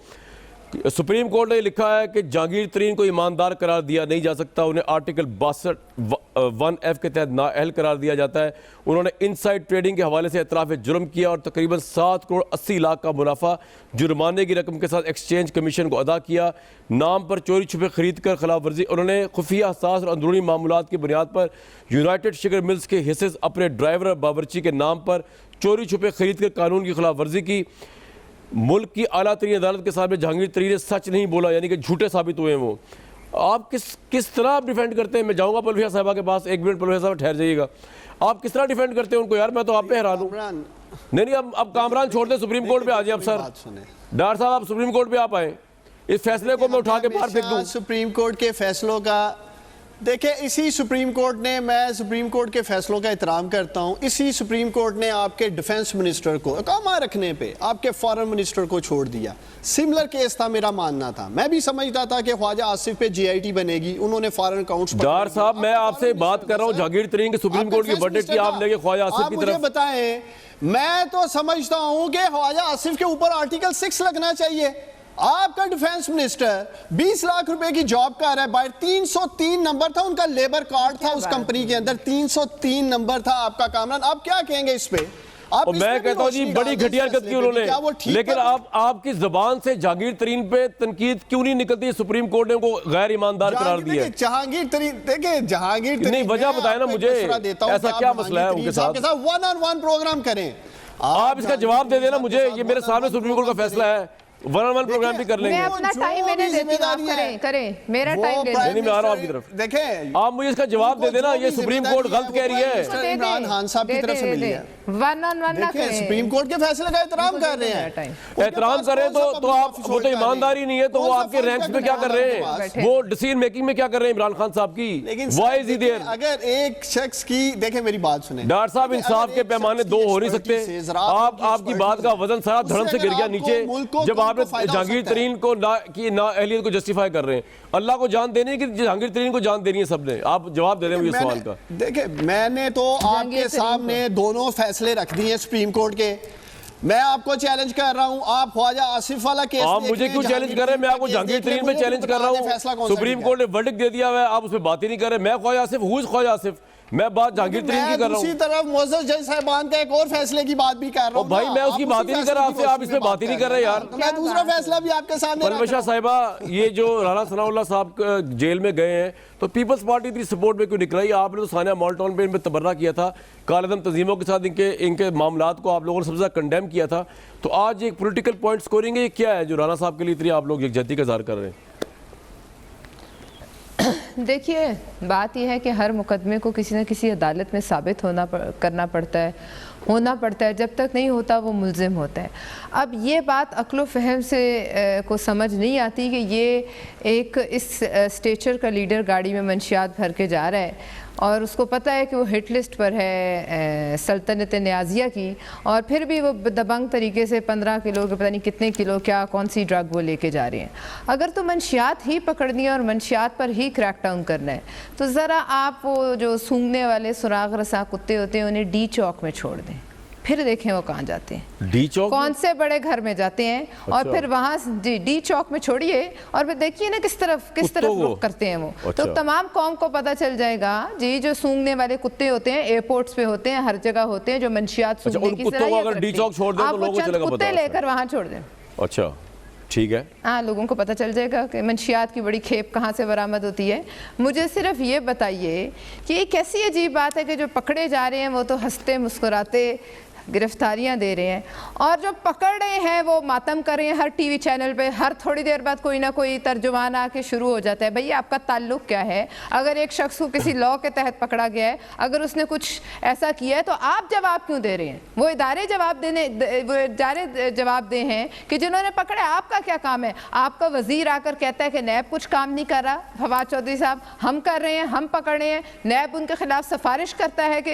सुप्रीम कोर्ट ने लिखा है कि जहांगीर तरीन को ईमानदार करार दिया नहीं जा सकता, उन्हें आर्टिकल 62(1)(f) के तहत नाअहल करार दिया जाता है। उन्होंने इनसाइड ट्रेडिंग के हवाले से एतराफ़ जुर्म किया और तकरीबन 7 करोड़ 80 लाख का मुनाफा जुर्माने की रकम के साथ एक्सचेंज कमीशन को अदा किया। नाम पर चोरी छुपे खरीद कर खिलाफ वर्जी, उन्होंने खुफिया हसास और अंदरूनी मामूलात की बुनियाद पर यूनाइटेड शुगर मिल्स के हिस्से अपने ड्राइवर और बावर्ची के नाम पर चोरी छुपे खरीद कर कानून की खिलाफ वर्जी की। मुल्क की आला तरीन अदालत के सामने जहांगीर तरीन ने सच नहीं बोला, यानी कि झूठे साबित हुए हैं वो। आप किस तरह आप डिफेंड करते हैं? मैं जाऊंगा पलविया साहबा के पास, 1 मिनट पलविया साहब ठहर जाइएगा। आप किस तरह डिफेंड करते हैं उनको यार? मैं तो आप पे हैरान हूँ। नहीं, अब कामरान छोड़ दें, सुप्रीम कोर्ट पे आ जाए। अब सर डार साहब आप सुप्रीम कोर्ट पे आप आए, इस फैसले को मैं उठा के बाहर फेंक दूं? सुप्रीम कोर्ट के फैसलों का देखिए, इसी सुप्रीम कोर्ट ने, मैं सुप्रीम कोर्ट के फैसलों का एहतराम करता हूं, इसी सुप्रीम कोर्ट ने आपके डिफेंस मिनिस्टर को अकामा रखने पे आपके फॉरेन मिनिस्टर को छोड़ दिया। सिमिलर केस था, मेरा मानना था, मैं भी समझता था कि ख्वाजा आसिफ पे GIT बनेगी, उन्होंने फॉरेन अकाउंट्स। डार साहब मैं आपसे बात कर रहा हूं जहांगीर तरीन के सुप्रीम कोर्ट की वर्डिक्ट की, आप लेके ख्वाजा आसिफ की तरफ। मुझे बताएं, मैं तो समझता हूं कि ख्वाजा आसिफ के ऊपर आर्टिकल 6 लगना चाहिए। आपका डिफेंस मिनिस्टर 20 लाख रुपए की जॉब कर रहा है, बाहर 303 नंबर था उनका, लेबर कार्ड था उस कंपनी के अंदर 303 नंबर था आपका। कामरान आप क्या कहेंगे इस पे? और मैं कहता हूँ जी बड़ी घटिया हरकत की उन्होंने, लेकिन आपकी जबान से जहांगीर तरीन पे तनकीद क्यों नहीं निकलती? सुप्रीम कोर्ट ने उनको गैर ईमानदार करार दिया। जहांगीर तरीन देखिए, जहांगीर तरीन नहीं, वजह बताए ना मुझे, ऐसा क्या मसला है उनके साथ? 1-on-1 प्रोग्राम करें, आप इसका जवाब दे देना मुझे, ये मेरे सामने सुप्रीम कोर्ट का फैसला है, 1-on-1 प्रोग्राम भी कर लेंगे। मैं अपना टाइम मैंने देती हूं, करें मेरा टाइम ले नहीं, मैं आ रहा हूं आपकी तरफ। देखें, आप मुझे इसका जवाब दे देना, ये सुप्रीम कोर्ट गलत कह रही है। इमरान खान साहब की तरफ से मिली है। 1-on-1 ना करें, सुप्रीम कोर्ट के फैसले का एहतराम कर रहे हैं। एहतराम करें तो आप, वो तो ईमानदारी नहीं है, तो वो आपके रैंक्स में क्या कर रहे हैं? वो डिसीजन मेकिंग में क्या कर रहे हैं इमरान खान साहब की? लेकिन व्हाई इज ही देयर? अगर एक शख्स की, देखें मेरी बात सुने डॉक्टर साहब, इंसाफ के पैमाने दो हो नहीं सकते। आपकी बात का वजन सारा धड़म से गिर गया नीचे जब आपने जहांगीर तरीन को ना अहलियत को जस्टिफाई कर रहे हैं। अल्लाह को जान देनी है कि जहांगीर तरीन को जान देनी है सबने? आप जवाब दे दें मुझे सवाल का। देखिए, मैंने तो आपके सामने दोनों फैसले रख दिए सुप्रीम कोर्ट के। मैं आपको चैलेंज कर रहा हूं, आप ख्वाजा आसिफ वाला केस आप मुझे क्यों चैलेंज कर रहे हैं? मैं आपको जहांगीर तरीन पे चैलेंज कर रहा हूं। सुप्रीम कोर्ट ने वर्डिक्ट दे दिया है, आप उसमें बात ही नहीं कर रहे। मैं ख्वाजा आसिफ, हूं ख्वाजा आसिफ, मैं बात जहांगीर तरीन की कर रहा हूं। दूसरी तरफ मोअज़्ज़ज़ जज साहिबान का एक और फैसले की बात भी कर रहा हूं। भाई मैं उसकी बात ही नहीं कर रहा आपसे, आप इसमें बात ही नहीं कर रहे यार। मैं दूसरा फैसला भी आपके सामने परवेशा साहिबा, ये जो राणा सनाउल्लाह साहब जेल में गए हैं, तो पीपल्स पार्टी की सपोर्ट में क्यों निकल रही है? आपने तो सानिया मॉल्टन पे इन पर तबर्रा किया था, कालेदम तंजीमों के साथ इनके मामलात को आप लोगों ने सबसे ज़्यादा कंडेम किया था। तो आज एक पॉलिटिकल पॉइंट स्कोरिंग है, ये क्या है जो राणा साहब के लिए इतनी आप लोग यकजहती का इज़हार कर रहे हैं? देखिए, बात यह है कि हर मुकदमे को किसी न किसी अदालत में साबित करना पड़ता है, जब तक नहीं होता वो मुल्ज़िम होता है। अब ये बात अक्लो फ़हम से को समझ नहीं आती कि ये एक इस स्टेचर का लीडर गाड़ी में मंशियात भर के जा रहा है और उसको पता है कि वो हिट लिस्ट पर है सल्तनत न्याज़िया की, और फिर भी वो दबंग तरीके से 15 किलो के पता नहीं कितने किलो क्या कौन सी ड्रग वो लेके जा रहे हैं। अगर तो मंशियात ही पकड़नी है और मंशियात पर ही क्रैकडाउन करना है, तो ज़रा आप वो जो सूंघने वाले सुराग रसा कुत्ते होते हैं उन्हें डी चौक में छोड़ दें, फिर देखें वो कहाँ जाते हैं। डी चौक कौन से बड़े घर में जाते हैं? अच्छा। और फिर वहाँ जी डी चौक में छोड़िए और फिर देखिए ना किस तरफ रुख करते हैं वो। अच्छा। तो तमाम कौम को पता चल जाएगा जी, जो सूंघने वाले कुत्ते होते हैं एयरपोर्ट्स पे होते हैं, हर जगह होते हैं, जो मंशियात सूंघने की कुत्ते लेकर वहाँ छोड़ दें। अच्छा ठीक है, हाँ, लोगों को पता चल जाएगा कि मंशियात की बड़ी खेप कहाँ से बरामद होती है। मुझे सिर्फ ये बताइए कि ये कैसी अजीब बात है कि जो पकड़े जा रहे हैं वो तो हंसते मुस्कुराते गिरफ्तारियां दे रहे हैं, और जो पकड़ रहे हैं वो मातम कर रहे हैं। हर टीवी चैनल पे हर थोड़ी देर बाद कोई ना कोई तर्जुमान आके शुरू हो जाता है। भैया आपका ताल्लुक क्या है? अगर एक शख्स को किसी लॉ के तहत पकड़ा गया है, अगर उसने कुछ ऐसा किया है तो आप जवाब क्यों दे रहे हैं? वो इदारे जवाब दे हैं कि जिन्होंने पकड़े, आपका क्या काम है? आपका वजीर आकर कहता है कि नैब कुछ काम नहीं कर रहा, फवाद चौधरी साहब हम कर रहे हैं, हम पकड़ रहे हैं। नैब उनके खिलाफ सिफारिश करता है कि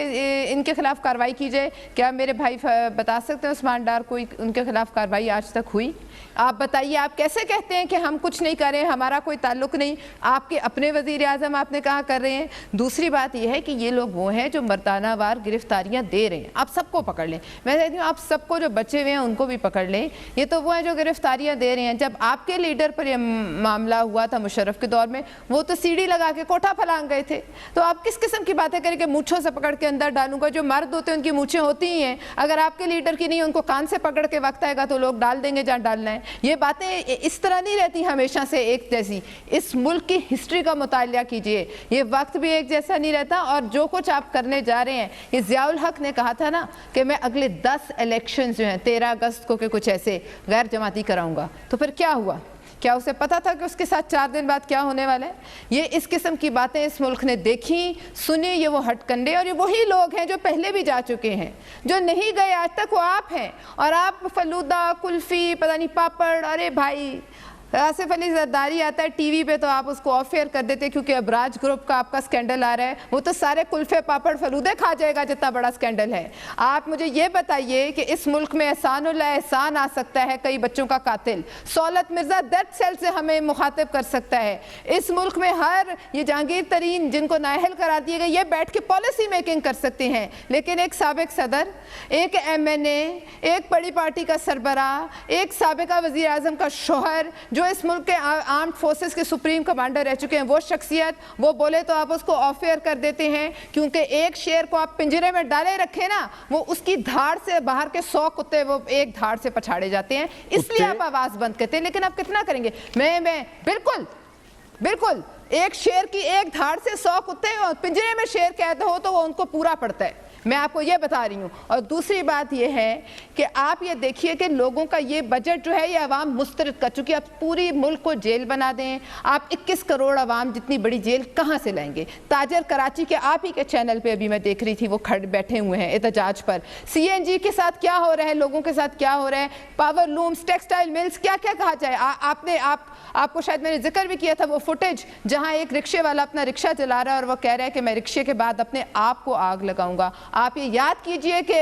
इनके खिलाफ कार्रवाई की जाए। क्या मेरे भाई बता सकते हैं उस्मान डार कोई उनके खिलाफ कार्रवाई आज तक हुई? आप बताइए, आप कैसे कहते हैं कि हम कुछ नहीं कर रहे हैं, हमारा कोई ताल्लुक नहीं? आपके अपने वजीर आज़म आपने कहा कर रहे हैं। दूसरी बात यह है कि ये लोग वो हैं जो मर्दानावार गिरफ्तारियां दे रहे हैं। आप सबको पकड़ लें, मैं कहती हूँ आप सबको, जो बचे हुए हैं उनको भी पकड़ लें। ये तो वो हैं जो गिरफ्तारियां दे रहे हैं। जब आपके लीडर पर यह मामला हुआ था मुशर्रफ के दौर में, वो तो सीढ़ी लगा के कोठा फलांग गए थे। तो आप किस किस्म की बातें करें कि मूँछों से पकड़ के अंदर डालूंगा? जो मर्द होते हैं उनकी मूँछें होती ही हैं, अगर आपके लीडर की नहीं, उनको कान से पकड़ के वक्त आएगा तो लोग डाल देंगे जहाँ डालना है। ये बातें इस तरह नहीं रहती हमेशा से एक जैसी। इस मुल्क की हिस्ट्री का मुतालिया कीजिए, ये वक्त भी एक जैसा नहीं रहता। और जो कुछ आप करने जा रहे हैं, ये ज़ियाउल हक ने कहा था ना कि मैं अगले 10 इलेक्शन जो हैं 13 अगस्त को के कुछ ऐसे गैर जमाती कराऊंगा। तो फिर क्या हुआ? क्या उसे पता था कि उसके साथ 4 दिन बाद क्या होने वाला है? ये इस किस्म की बातें इस मुल्क ने देखी, सुनी। ये वो हटकंडे और ये वही लोग हैं जो पहले भी जा चुके हैं। जो नहीं गए आज तक वो आप हैं। और आप फलूदा, कुल्फ़ी, पता नहीं पापड़, अरे भाई आसिफ अली जरदारी आता है टीवी पे तो आप उसको ऑफ एयर कर देते क्योंकि अबराज ग्रुप का आपका स्कैंडल आ रहा है। वो तो सारे कुल्फे पापड़ फलूदे खा जाएगा जितना बड़ा स्कैंडल है। आप मुझे ये बताइए कि इस मुल्क में एहसानुल्लाह एहसान आ सकता है, कई बच्चों का कातिल सौलत मिर्जा डेथ सेल से हमें मुखातिब कर सकता है। इस मुल्क में हर ये जहांगीर तरीन जिनको नाअहल करा दिए गए, ये बैठ के पॉलिसी मेकिंग कर सकते हैं। लेकिन एक साबिक सदर, एक MNA, एक बड़ी पार्टी का सरबराह, एक साबिका वज़ीर आज़म का शोहर जो इस मुल्क के आर्म्ड फोर्सेस के सुप्रीम कमांडर रह चुके हैं, वो शख्सियत, वो बोले तो आप उसको ऑफ एयर कर देते हैं, क्योंकि एक शेर को आप पिंजरे में डाले रखे ना, वो उसकी धाड़ से बाहर के 100 कुत्ते वो एक धाड़ से पछाड़े जाते हैं, इसलिए आप आवाज बंद करते हैं। लेकिन आप कितना करेंगे? मैं बिल्कुल एक शेर की एक धाड़ से 100 कुत्ते, पिंजरे में शेर कैद हो तो वो उनको पूरा पड़ता है, मैं आपको ये बता रही हूँ। और दूसरी बात ये है कि आप ये देखिए कि लोगों का ये बजट जो है ये अवाम मुस्तरद कर चुकी है। आप पूरी मुल्क को जेल बना दें, आप 21 करोड़ अवाम जितनी बड़ी जेल कहाँ से लाएंगे? ताजर कराची के आप ही के चैनल पे अभी मैं देख रही थी, वो खड़े बैठे हुए हैं एहतजाज पर। CNG के साथ क्या हो रहा है, लोगों के साथ क्या हो रहा है, पावर लूम्स, टेक्सटाइल मिल्स, क्या क्या कहा जाए। आपको शायद मैंने जिक्र भी किया था वो फुटेज जहाँ एक रिक्शे वाला अपना रिक्शा चला रहा है और वो कह रहा है कि मैं रिक्शे के बाद अपने आप को आग लगाऊंगा। आप ये याद कीजिए कि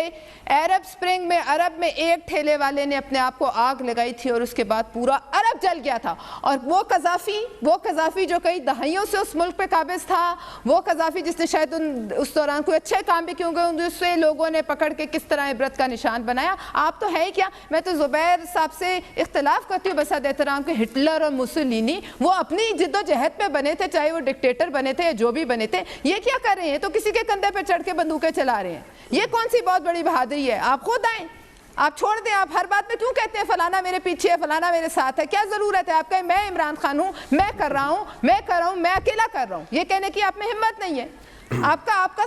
अरब स्प्रिंग में अरब में एक ठेले वाले ने अपने आप को आग लगाई थी और उसके बाद पूरा अरब जल गया था। और वो कज़ाफ़ी जो कई दहाइयों से उस मुल्क पे काबिज था, वो कज़ाफ़ी जिसने शायद उस दौरान कोई अच्छे काम भी क्यों गए, उससे लोगों ने पकड़ के किस तरह इबरत का निशान बनाया। आप तो है ही क्या। मैं तो ज़ुबैर साहब से इख्तलाफ करती हूँ बसद एहतराम के। हिटलर और मुसोलिनी वो अपनी जिद्दोजहद पे बने थे, चाहे वो डिक्टेटर बने थे या जो भी बने थे। ये क्या कर रहे हैं? तो किसी के कंधे पे चढ़ के बंदूकें चला रहे हैं। ये कौन सी बहुत बड़ी बहादुरी है? आप खुद आए, आप छोड़ दें। आप हर बात में क्यों कहते हैं फलाना मेरे पीछे है, फलाना मेरे साथ है? क्या जरूरत है आपका मैं इमरान खान हूं, मैं कर रहा हूं, मैं अकेला कर रहा हूं? ये कहने की आप में हिम्मत नहीं है। आपका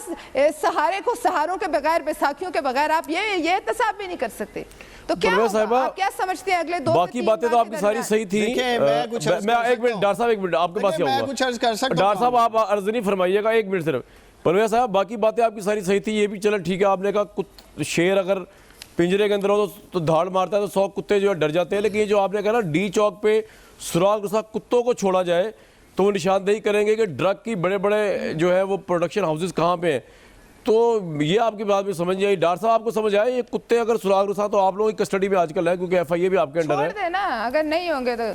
सहारे को सहारों के बगैर, बैसाखियों के बगैर आप ये एहतसाब भी नहीं कर सकते। तो क्या आप क्या समझते हैं अगले 2 बाकी बातें तो आपकी सारी सही थी। मैं एक मिनट डॉक्टर साहब, एक मिनट आपके पास मैं कुछ अर्ज कर सकता हूं। डॉक्टर साहब आप अर्ज नहीं फरमाइएगा, एक मिनट सिर्फ। परवेज साहब बाकी बातें आपकी सारी सही थी, ये भी चलो ठीक है। आपने कहा शेर अगर पिंजरे के अंदर हो तो धाड़ मारता है तो 100 कुत्ते जो है डर जाते हैं। लेकिन ये जो आपने कहा ना डी चौक पे सुराग के साथ कुत्तों को छोड़ा जाए तो वो निशानदेही करेंगे कि ड्रग की बड़े बड़े जो है वो प्रोडक्शन हाउसेस कहाँ पे हैं। तो ये आपकी बात में समझ नहीं आई। डॉक्टर साहब आपको समझ आया ये कुत्ते अगर सुराग के साथ तो आप लोगों की कस्टडी में आजकल है, क्योंकि FIA भी आपके अंडर है। छोड़ देना, अगर नहीं होंगे तो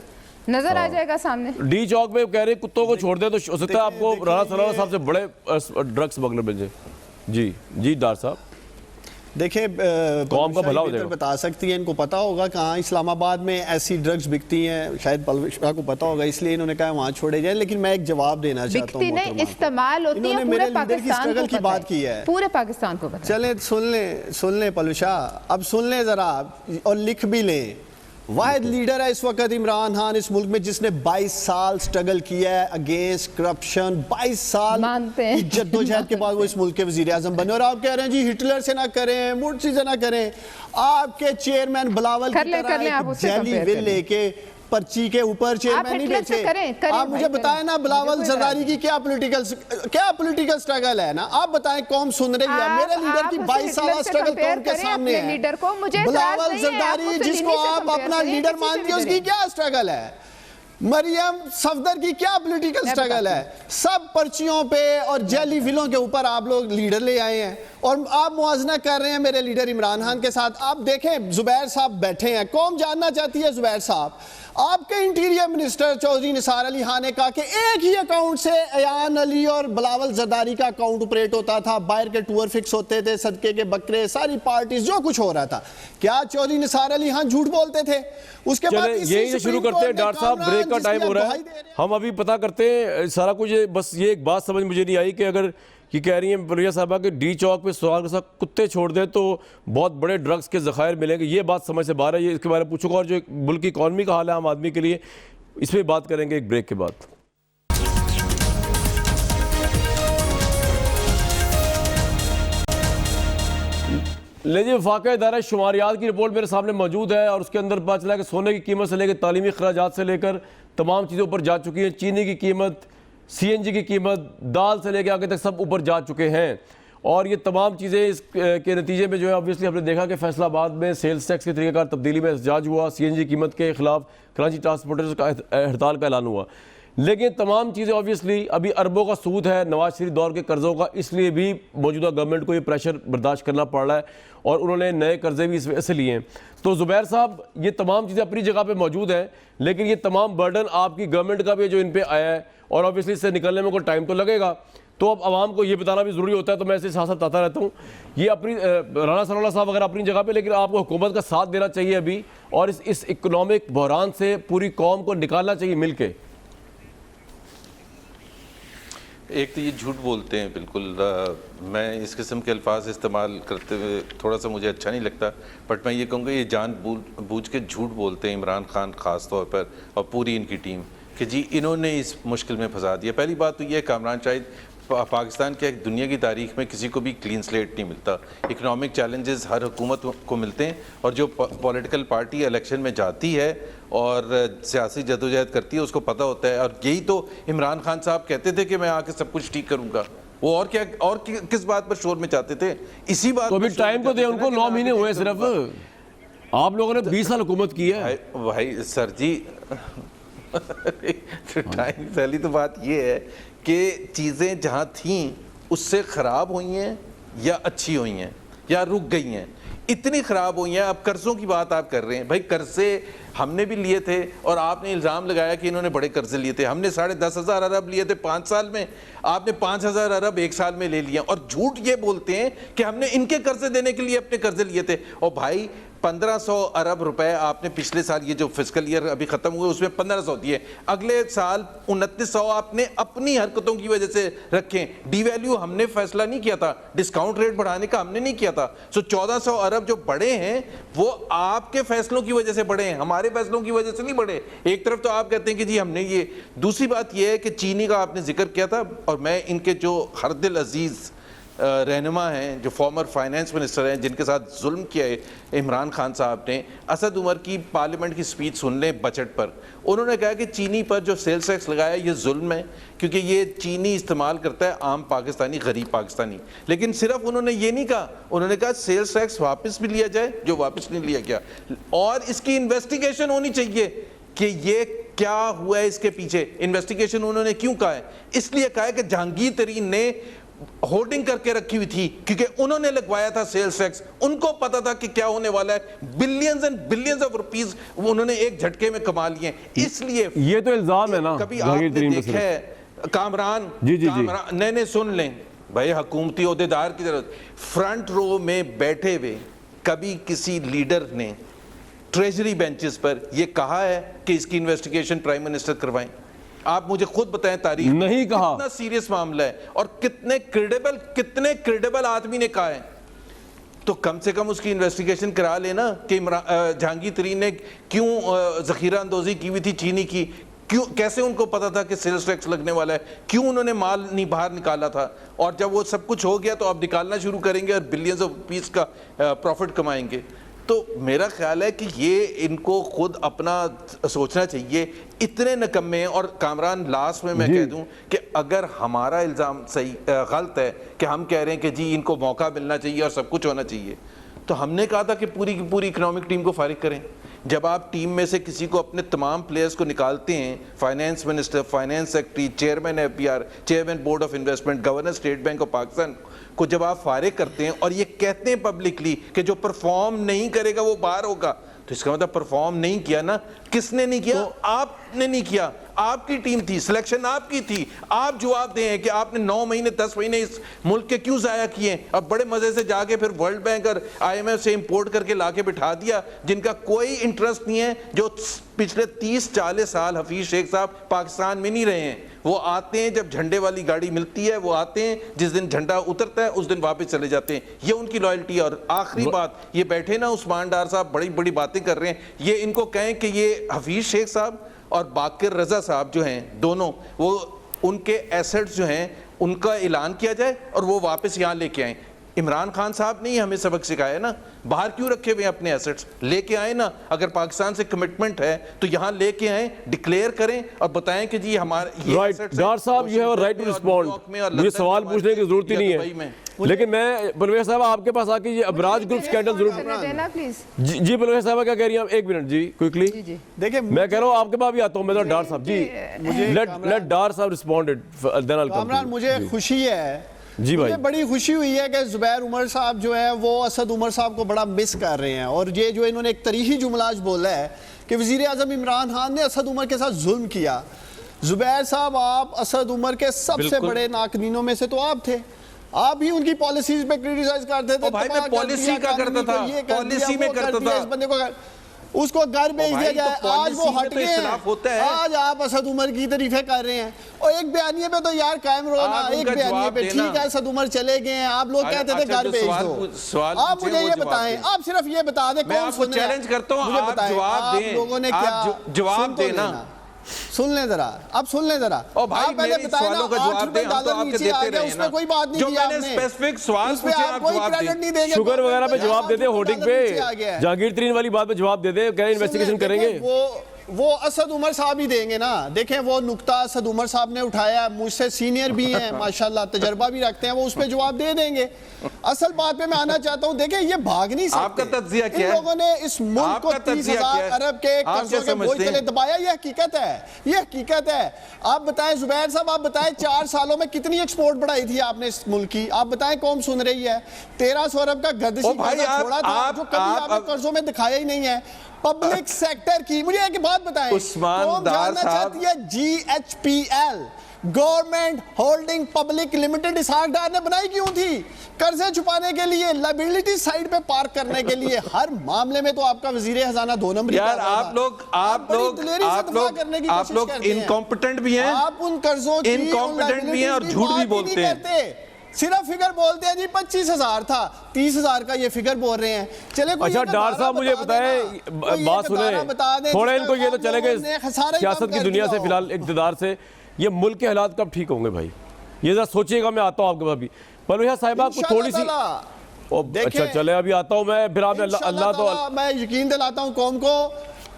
नजर आ जाएगा सामने। डी चौक पे कह रहे कुत्तों को छोड़ दे तो हो सकता है आपको राणा सनाउल्लाह साहब से बड़े ड्रग्स स्मगलर मिल जाए। जी डॉक्टर साहब देखिए, कौम का भला हो जाएगा। बता सकती है, इनको पता होगा कहाँ इस्लामाबाद में ऐसी ड्रग्स बिकती हैं, शायद पलविशा को पता होगा, इसलिए इन्होंने कहा वहाँ छोड़े जाए। लेकिन मैं एक जवाब देना चाहता हूँ। नहीं, इस्तेमाल होती है, पूरे पाकिस्तान को की बात की है, पूरे पाकिस्तान को। चले सुन लें पलविशा, अब सुन लें जरा और लिख भी लें। वाहिद लीडर है इस वक्त इमरान खान इस मुल्क में जिसने 22 साल स्ट्रगल किया है अगेंस्ट करप्शन। 22 साल की जद्दोजहद के बाद वो इस मुल्क के वजीर आजम बने। और आप कह रहे हैं जी हिटलर से ना करें, मुर्सी से ना करें। आपके चेयरमैन बिलावल की तरह जेली विल लेके पर्ची के ऊपर चेयरमैन नहीं बैठे। आप मुझे बताएं ना बिलावल जरदारी की क्या पॉलिटिकल स्ट्रगल है ना। आप बताएं, कौम सुन रही है। मेरे लीडर की 22 साल स्ट्रगल कौम के सामने है। बिलावल जरदारी जिसको आप अपना लीडर मानती है उसकी क्या स्ट्रगल है? मरियम सफदर की क्या पॉलिटिकल स्ट्रगल है? सब पर्चियों पे और जेली विलों के ऊपर आप लोग लीडर ले आए हैं और आप मुआवजा कर रहे हैं मेरे लीडर इमरान खान के साथ। आप देखें जुबैर साहब बैठे हैं, कौम जानना चाहती है जुबैर साहब। आपके इंटीरियर मिनिस्टर चौधरी निसार अली खान ने कहा कि एक ही अकाउंट से अयान अली और बिलावल जरदारी का अकाउंट ऑपरेट होता था, बाहर के टूर फिक्स होते थे, सदके के बकरे, सारी पार्टीज जो कुछ हो रहा था। क्या चौधरी निसार अली खान झूठ बोलते थे? उसके बाद यही शुरू करते हैं डॉक्टर साहब, ब्रेक का टाइम हो रहा है, हम अभी पता करते हैं सारा कुछ। बस ये एक बात समझ मुझे नहीं आई कि अगर ये कह रही हैं परविया साहबा कि डी चौक पे सुराग के साथ कुत्ते छोड़ दें तो बहुत बड़े ड्रग्स के ज़खायर मिलेंगे, ये बात समझ से बाहर है। ये इसके बारे में पूछूंगा। और जो एक मुल्क की इकॉनमी का हाल है आम आदमी के लिए, इस पर बात करेंगे एक ब्रेक के बाद। लीजिए, वफाकी इदारा शुमारियात की रिपोर्ट मेरे सामने मौजूद है और उसके अंदर पता चला कि सोने की कीमत से लेकर तालीमी अखराजात से लेकर तमाम चीज़ों पर जा चुकी हैं। चीनी की कीमत, CNG की कीमत, दाल से लेकर आगे तक सब ऊपर जा चुके हैं। और ये तमाम चीज़ें इस के नतीजे में जो है ऑब्वियसली हमने देखा कि फैसलाबाद में सेल्स टैक्स के तरीक़ेकार तब्दीली में एहतजाज हुआ। CNG कीमत के खिलाफ कराची ट्रांसपोर्टर्स का हड़ताल का ऐलान हुआ। लेकिन तमाम चीज़ें ऑब्वियसली अभी अरबों का सूद है नवाज शरीफ दौर के कर्ज़ों का, इसलिए भी मौजूदा गवर्नमेंट को ये प्रेशर बर्दाश्त करना पड़ रहा है और उन्होंने नए कर्जे भी इस वजह से लिए हैं। तो ज़ुबैर साहब, ये तमाम चीज़ें अपनी जगह पे मौजूद हैं, लेकिन ये तमाम बर्डन आपकी गवर्नमेंट का भी जो इन पे आया है और ऑब्वियसली इससे निकलने में कोई टाइम तो लगेगा, तो अब आवाम को ये बताना भी ज़रूरी होता है। तो मैं इसे साथ साथ आता रहता हूँ, ये अपनी राना सनाउल्लाह साहब अगर अपनी जगह पे, लेकिन आपको हुकूमत का साथ देना चाहिए अभी और इस इकोनॉमिक बहरान से पूरी कौम को निकालना चाहिए मिल के। एक तो ये झूठ बोलते हैं बिल्कुल, मैं इस किस्म के अल्फाज इस्तेमाल करते हुए थोड़ा सा मुझे अच्छा नहीं लगता, बट मैं ये कहूँगा ये जान बूझ के झूठ बोलते हैं इमरान खान ख़ास तौर पर और पूरी इनकी टीम कि जी इन्होंने इस मुश्किल में फंसा दिया। पहली बात तो ये कामरान शाहिद पाकिस्तान के दुनिया की तारीख में किसी को भी क्लीन स्लेट नहीं मिलता। इकोनॉमिक चैलेंजेस हर हुकूमत को मिलते हैं और जो पॉलिटिकल पार्टी इलेक्शन में जाती है और सियासी जदोजहद करती है उसको पता होता है। और यही तो इमरान खान साहब कहते थे कि मैं आके सब कुछ ठीक करूँगा, वो और क्या और किस बात पर शोर में चाहते थे? इसी बात तो अभी टाइम तो दे उनको, 9 महीने हुए सिर्फ, आप लोगों ने 20 साल हुकूमत की है भाई सर जी। टाइम पहली तो बात ये है कि चीज़ें जहाँ थीं उससे ख़राब हुई हैं या अच्छी हुई हैं या रुक गई हैं। इतनी ख़राब हुई हैं। अब कर्ज़ों की बात आप कर रहे हैं, भाई कर्ज़े हमने भी लिए थे और आपने इल्ज़ाम लगाया कि इन्होंने बड़े कर्ज़े लिए थे। हमने 10,500 अरब लिए थे 5 साल में, आपने 5,000 अरब 1 साल में ले लिया और झूठ ये बोलते हैं कि हमने इनके कर्ज़े देने के लिए अपने कर्ज़े लिए थे। और भाई 1500 अरब रुपए आपने पिछले साल, ये जो फिस्कल ईयर अभी ख़त्म हुए उसमें 1500 दिए, अगले साल 2900 आपने अपनी हरकतों की वजह से रखे। डीवैल्यू हमने फैसला नहीं किया था, डिस्काउंट रेट बढ़ाने का हमने नहीं किया था। सो 1400 अरब जो बढ़े हैं वो आपके फैसलों की वजह से बढ़े हैं, हमारे फैसलों की वजह से नहीं बढ़े। एक तरफ तो आप कहते हैं कि जी हमने ये, दूसरी बात ये है कि चीनी का आपने जिक्र किया था और मैं इनके जो हरदिल अजीज़ रहनुमा हैं, जो फॉर्मर फाइनेंस मिनिस्टर हैं, जिनके साथ जुल्म किया है इमरान खान साहब ने, असद उमर की पार्लियामेंट की स्पीच सुन लें बजट पर। उन्होंने कहा कि चीनी पर जो सेल्स टैक्स लगाया ये जुल्म है क्योंकि ये चीनी इस्तेमाल करता है आम पाकिस्तानी, गरीब पाकिस्तानी। लेकिन सिर्फ उन्होंने ये नहीं कहा, उन्होंने कहा सेल्स टैक्स वापस भी लिया जाए जो वापस नहीं लिया गया और इसकी इन्वेस्टिगेशन होनी चाहिए कि ये क्या हुआ है, इसके पीछे इन्वेस्टिगेशन। उन्होंने क्यों कहा है? इसलिए कहा है कि जहांगीर तरीन ने होर्डिंग करके रखी हुई थी क्योंकि उन्होंने लगवाया था सेल्स टैक्स, उनको पता था कि क्या होने वाला है। Billions and billions of rupees उन्होंने एक झटके में कमा लिए, इसलिए ये तो इल्जाम है ना। कभी आपने देखा है कामरान? नहीं सुन लें भाई, हुकूमती ओहदेदार की तरफ फ्रंट रो में बैठे हुए कभी किसी लीडर ने ट्रेजरी बेंचेस पर यह कहा है कि इसकी इन्वेस्टिगेशन प्राइम मिनिस्टर करवाएं? आप मुझे खुद बताएं तारीख नहीं कहा। कितना सीरियस मामला है और कितने क्रेडिबल आदमी ने कहा है, तो कम से कम उसकी इन्वेस्टिगेशन करा लेना कि जहांगीर तरीन ने क्यों जखीरा अंदोजी की हुई थी चीनी की, क्यों, कैसे उनको पता था कि सेल्स टैक्स लगने वाला है, क्यों उन्होंने माल नहीं बाहर निकाला था, और जब वो सब कुछ हो गया तो अब निकालना शुरू करेंगे और बिलियंस ऑफ रुपीस का प्रॉफिट कमाएंगे। तो मेरा ख्याल है कि ये इनको खुद अपना सोचना चाहिए, इतने निकम्मे हैं। और कामरान लास्ट में मैं कह दूं कि अगर हमारा इल्ज़ाम सही गलत है कि हम कह रहे हैं कि जी इनको मौका मिलना चाहिए और सब कुछ होना चाहिए, तो हमने कहा था कि पूरी की पूरी इकोनॉमिक टीम को फारिग करें। जब आप टीम में से किसी को, अपने तमाम प्लेयर्स को निकालते हैं, finance minister, finance secretary, chairman FBR, chairman board of investment, governor state bank of Pakistan को जब आप फारिग करते हैं और ये कहते हैं पब्लिकली कि जो परफॉर्म नहीं करेगा वो बाहर होगा, तो इसका मतलब परफॉर्म नहीं किया ना। किसने नहीं किया? तो आपने नहीं किया, आपकी टीम थी, सिलेक्शन आपकी थी। आप जवाब दें कि आपने 9 महीने 10 महीने इस मुल्क के क्यों जाया किए। अब बड़े मजे से जाके फिर वर्ल्ड बैंक और IMF से इंपोर्ट करके लाके बिठा दिया, जिनका कोई इंटरेस्ट नहीं है, जो पिछले 30-40 साल हफीज शेख साहब पाकिस्तान में नहीं रहे हैं। वो आते हैं जब झंडे वाली गाड़ी मिलती है, वो आते हैं जिस दिन झंडा उतरता है उस दिन वापस चले जाते हैं, ये उनकी लॉयल्टी है। और आखिरी बात, ये बैठे ना उस्मान डार साहब बड़ी बड़ी बातें कर रहे हैं, ये इनको कहें कि ये हफीज शेख साहब और बाकिर रजा साहब जो हैं दोनों, वो उनके एसेट्स जो हैं उनका ऐलान किया जाए और वो वापस यहाँ लेके आए। इमरान खान साहब ने ही हमें सबक सिखाया ना, बाहर क्यों रखे हुए अपने एसेट्स, लेके आए ना, अगर पाकिस्तान से कमिटमेंट है तो यहाँ लेके आए, डिक्लेयर करें और बताएं कि जी हमारे राइट डॉक्टर साहब you have right to respond, मुझे सवाल पूछने की जरूरत ही नहीं है, लेकिन मैं परवेज साहब आपके पास आके ये अबराज ग्रुप स्कैंडल जरूर देना प्लीज। जी परवेज साहब क्या कह रही हैं आप, एक मिनट जी क्विकली। देखिए मैं कह रहा हूँ आपके पास भी आता हूँ मैं, तो डॉक्टर साहब जी लेट डॉक्टर साहब responded then I will come. Kamran, मुझे खुशी है जी भाई, मुझे बड़ी खुशी हुई है कि जुबैर उमर साहब जो है वो असद उमर साहब को बड़ा मिस कर रहे हैं, और ये जो इन्होंने एक तरीही जुमला आज बोला है कि वजीर आजम इमरान खान ने असद उमर के साथ जुल्म किया। जुबैर साहब, आप असद उमर के सबसे बड़े नाकदीनों में से तो आप थे, आप ही उनकी पॉलिसीज पे क्रिटिसाइज करते थे। भाई मैं पॉलिसी का करता था, पॉलिसी में करता था, इस बंदे को उसको घर भेज दिया जाए, आज वो हट गए हैं, आज आप असद उमर की तारीफें कर रहे हैं, और एक बयानिए पे तो यार कायम रहो ना, एक बयानिए पे ठीक है असद उमर चले गए हैं, आप लोग कहते थे घर भेज दो। आप मुझे ये बताएं, आप सिर्फ ये बता दें, मैं आपको चैलेंज करता हूं, आप जवाब दें, लोगों ने क्या जवाब देना, सुन लें जरा, अब सुन लें जरा। और भाई पहले बताएं ना, $8 नीचे आ गया, उसमें कोई बात नहीं की आपने, स्पेसिफिक सवाल पूछे आप जवाब दें, शुगर वगैरह पे जवाब दे दे, होर्डिंग पे जहांगीर तरीन वाली बात पे जवाब दे दे, क्या इन्वेस्टिगेशन करेंगे? वो असद उमर साहब ही देंगे ना। देखें वो नुक्ता असद उमर साहब ने उठाया, मुझसे सीनियर भी हैं माशाल्लाह, तजर्बा भी रखते हैं, वो उस पर जवाब दे देंगे। असल बात पे मैं आना चाहता हूं, देखें ये भाग नहीं सकते, आपका तज्जिया क्या है? इन लोगों ने इस मुल्क को 30,000 अरब के कर्जों के बोझ तले दबाया, ये हकीकत है, ये हकीकत है। आप बताएं जुबैर साहब, आप बताएं 4 सालों में कितनी एक्सपोर्ट बढ़ाई थी आपने इस मुल्क की, आप बताएं कौन सुन रही है? 1300 अरब का गर्दिशी कर्जा छोड़ा था जो कभी आपने कर्जों में दिखाया ही नहीं है। पब्लिक सेक्टर की, मुझे एक बात बताएं, उस्मान दार साहब, चाहती है GHPL, government holding public limited, Ishaq Dar ने बनाई क्यों थी? कर्जे छुपाने के लिए, लायबिलिटी साइड पे पार्क करने के लिए। हर मामले में तो आपका वजीर खजाना 2 नंबरी यार, आप लोग इनकॉम्पिटेंट भी हैं, आप उन कर्जों की इनकॉम्पिटेंट भी हैं और झूठ भी बोलते हैं, सिर्फ फिगर बोलते हैं जी 25,000 था, 30,000 का ये फिगर बोल रहे हैं। चले अच्छा डॉक्टर साहब मुझे बताएं, बात सुने थोड़े, इनको ये तो चले गए सियासत की दुनिया से, फिलहाल इक़्तिदार से, ये मुल्क के हालात कब ठीक होंगे भाई? ये जरा सोचिएगा, मैं आता हूँ आपके पास भी। परवेज साहिबा को थोड़ी सी, अच्छा चले अभी आता हूँ मैं, फिर आप अल्लाह तो मैं यकीन दिलाता हूँ कौम को,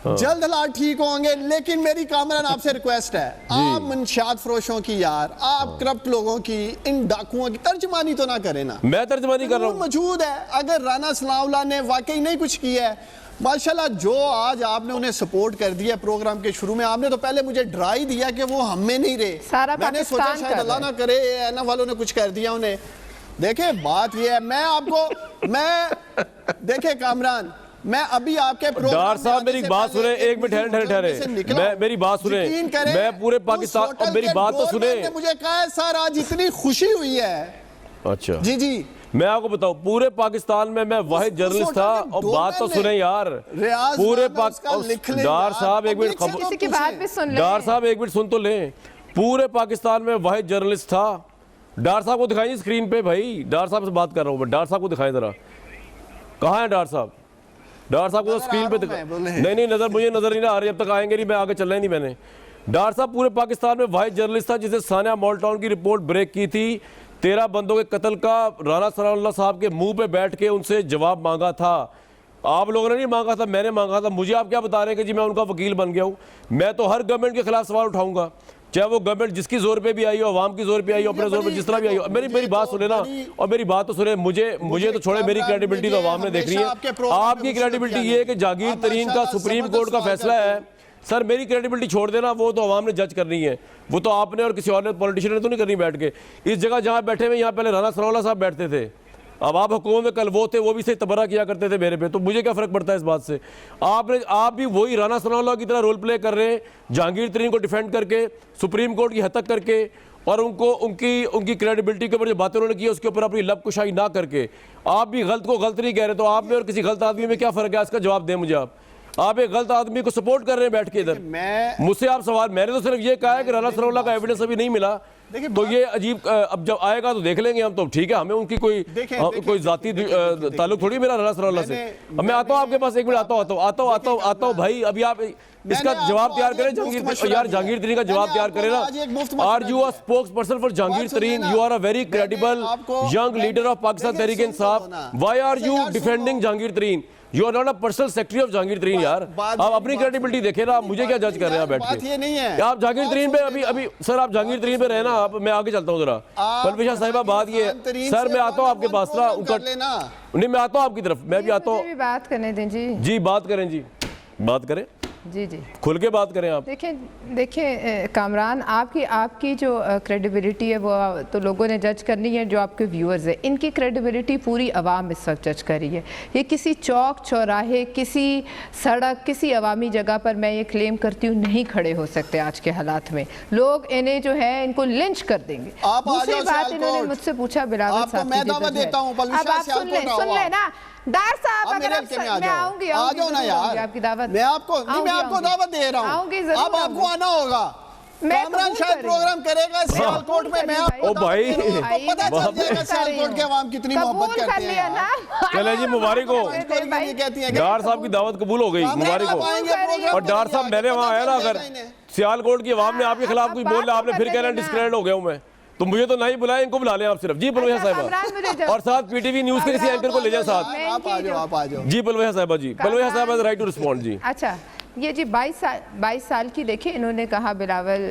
जल्द हालात ठीक होंगे। लेकिन मेरी कामरान आपसे रिक्वेस्ट है, आप मंशियात फरोशों की यार, आप करप्ट लोगों की, इन डाकुओं की तर्जमानी तो ना करें ना। मैं तर्जमानी कर रहा हूँ, मौजूद है। अगर राना सनाउल्लाह ने वाकई नहीं कुछ किया है, माशाल्लाह जो आज आपने उन्हें सपोर्ट कर दिया प्रोग्राम के शुरू में, आपने तो पहले मुझे डरा ही दिया कि वो हम में नहीं रहे, मैंने सोचा शायद अल्लाह ना करे ऐना वालों ने कुछ कर दिया उन्हें। देखे बात ये है, मैं आपको देखे कामरान, मैं अभी आपके डॉक्टर साहब मेरी बात सुने, एक मिनट ठहरे, मैं मेरी बात सुने, मैं पूरे पाकिस्तान, और मेरी बात तो सुने, मुझे कहा सर आज इतनी खुशी हुई है। अच्छा जी जी, मैं आपको बताऊं, पूरे पाकिस्तान में मैं वाहिद जर्नलिस्ट था, और बात तो सुने यार, पूरे डॉक्टर साहब एक मिनट, डॉक्टर साहब एक मिनट सुन तो लें, पूरे पाकिस्तान में वाहिद जर्नलिस्ट था। डॉक्टर साहब को दिखाइए स्क्रीन पे भाई, डॉक्टर साहब से बात कर रहा हूँ मैं, डॉक्टर साहब को दिखाएं जरा, कहाँ है डॉक्टर साहब? डॉक्टर साहब को स्क्रीन पे नहीं नजर, मुझे नजर नहीं आ रही, अब तक आएंगे नहीं, मैं आगे चलना ही नहीं मैंने। डॉक्टर साहब पूरे पाकिस्तान में वाहिद जर्नलिस्ट था जिसे सानिया मॉलटाउन की रिपोर्ट ब्रेक की थी, 13 बंदों के कत्ल का राना सनाउल्लाह साहब के मुंह पे बैठ के उनसे जवाब मांगा था। आप लोगों ने नहीं मांगा था, मैंने मांगा था। मुझे आप क्या बता रहे हैं कि जी मैं उनका वकील बन गया हूँ? मैं तो हर गवर्नमेंट के खिलाफ सवाल उठाऊंगा, चाहे वो गवर्नमेंट जिसकी जोर पे भी आई हो, अवाम की जोर पे आई हो, अपने जोर पे जिस तरह भी आई हो। मेरी बात सुने ना, और मेरी बात तो सुने, मुझे तो छोड़े, मेरी क्रेडिबिलिटी तो अवाम ने देख रही है। आपकी क्रेडिबिलिटी ये है कि जहांगीर तरीन का सुप्रीम कोर्ट का फैसला है, सर मेरी क्रेडिबिलिटी छोड़ देना, वो तो अवाम ने जज करनी है, वो तो आपने और किसी और ने, पॉलिटिशियन ने तो नहीं करनी बैठ के। इस जगह जहाँ बैठे हुए, यहाँ पहले राना सनाउल्लाह साहब बैठते थे, अब आप हुकूमत में कल वो थे, वो भी से तबर्रा किया करते थे मेरे पे, तो मुझे क्या फ़र्क पड़ता है इस बात से? आप भी वही राना सनाउल्लाह की तरह रोल प्ले कर रहे हैं, जहांगीर तरीन को डिफेंड करके, सुप्रीम कोर्ट की हद तक करके, और उनकी क्रेडिबिलिटी के ऊपर जो बातें उन्होंने की उसके ऊपर अपनी लब कुशाई ना करके, आप भी गलत को गलत नहीं कह रहे, तो आप में और किसी गलत आदमी में क्या फ़र्क है? इसका जवाब दें मुझे आप। आप एक गलत आदमी को सपोर्ट कर रहे हैं बैठ के इधर। मुझसे आप सवाल, मैंने तो सिर्फ ये कहा है कि राना सनाउल्लाह का एविडेंस अभी नहीं मिला, तो ये अजीब, अब जब आएगा तो देख लेंगे हम, तो ठीक है, हमें उनकी कोई जाती ताल्लुक थोड़ी मेरा राना सनाउल्लाह से। अब मैं आता हूँ आपके पास, एक मिनट आता हूँ भाई, अभी आप इसका जवाब तैयार करें जहांगीर तरीन का जवाब तैयार करें ना। Are you a spokesperson for Jahangir Tareen? You are a very credible young leader of Pakistan Tehreek Insaf. Why are you defending Jahangir Tareen? You are not a personal secretary of Jahangir Tareen यार। आप अपनी क्रेडिबिलिटी देखें ना, आप मुझे क्या जज कर रहे हैं बैठ के? ये नहीं है आप जहांगीर तरीन पे अभी सर, आप जहांगीर तरीन पे रहना, आप मैं आगे चलता हूँ जरा। पलविशा साहिबा, बात ये है सर, मैं आता हूँ आपके पास ना, नहीं मैं आता हूँ आपकी तरफ, मैं भी आता हूँ। बात करने दें जी बात करें जी, बात करें जी खुल के बात करें आप। देखिए कामरान, आपकी जो क्रेडिबिलिटी है वो तो लोगों ने जज करनी है, जो आपके व्यूअर्स हैं इनकी क्रेडिबिलिटी पूरी आवाम इस वक्त जज कर रही है। ये किसी चौक चौराहे, किसी सड़क, किसी अवामी जगह पर मैं ये क्लेम करती हूँ नहीं खड़े हो सकते आज के हालात में। लोग इन्हें जो है इनको लिंच कर देंगे। दूसरी बात इन्होंने मुझसे पूछा बिलावल साहब, मैं दावत देता हूं, अब आप सुन ले ना डार साहब, अगर मैं आऊंगी ना यार, आपकी दावत, मैं आपको दावत दे रहा हूं, अब आपको आना होगा। कामरान शायद प्रोग्राम करेगा सियालकोट में, मैं आपको भाई पता चल जाएगा सियालकोट के अवाम कितनी मोहब्बत करते हैं। चले जी, मुबारक हो, डार साहब की दावत कबूल हो गई, मुबारक हो। और डार साहब, मैंने वहाँ आया ना, अगर सियालकोट की आवाम ने आपके खिलाफ कुछ बोल रहा, आपने फिर कह रहे हैं डिस्क्रेडिट हो गया हूँ मैं, तो मुझे तो नहीं बुलाए, इनको बुला लें आप सिर्फ। जी पलविशा साहिबा, और साथ पीटीवी न्यूज के किसी एंकर को ले जाए साथ। आप आ जाओ जी पलविशा साहिबा, जी पलविशा साहिबा राइट टू रिस्पॉन्ड। जी अच्छा, ये जी 22 साल की, देखिए इन्होंने कहा बिलावल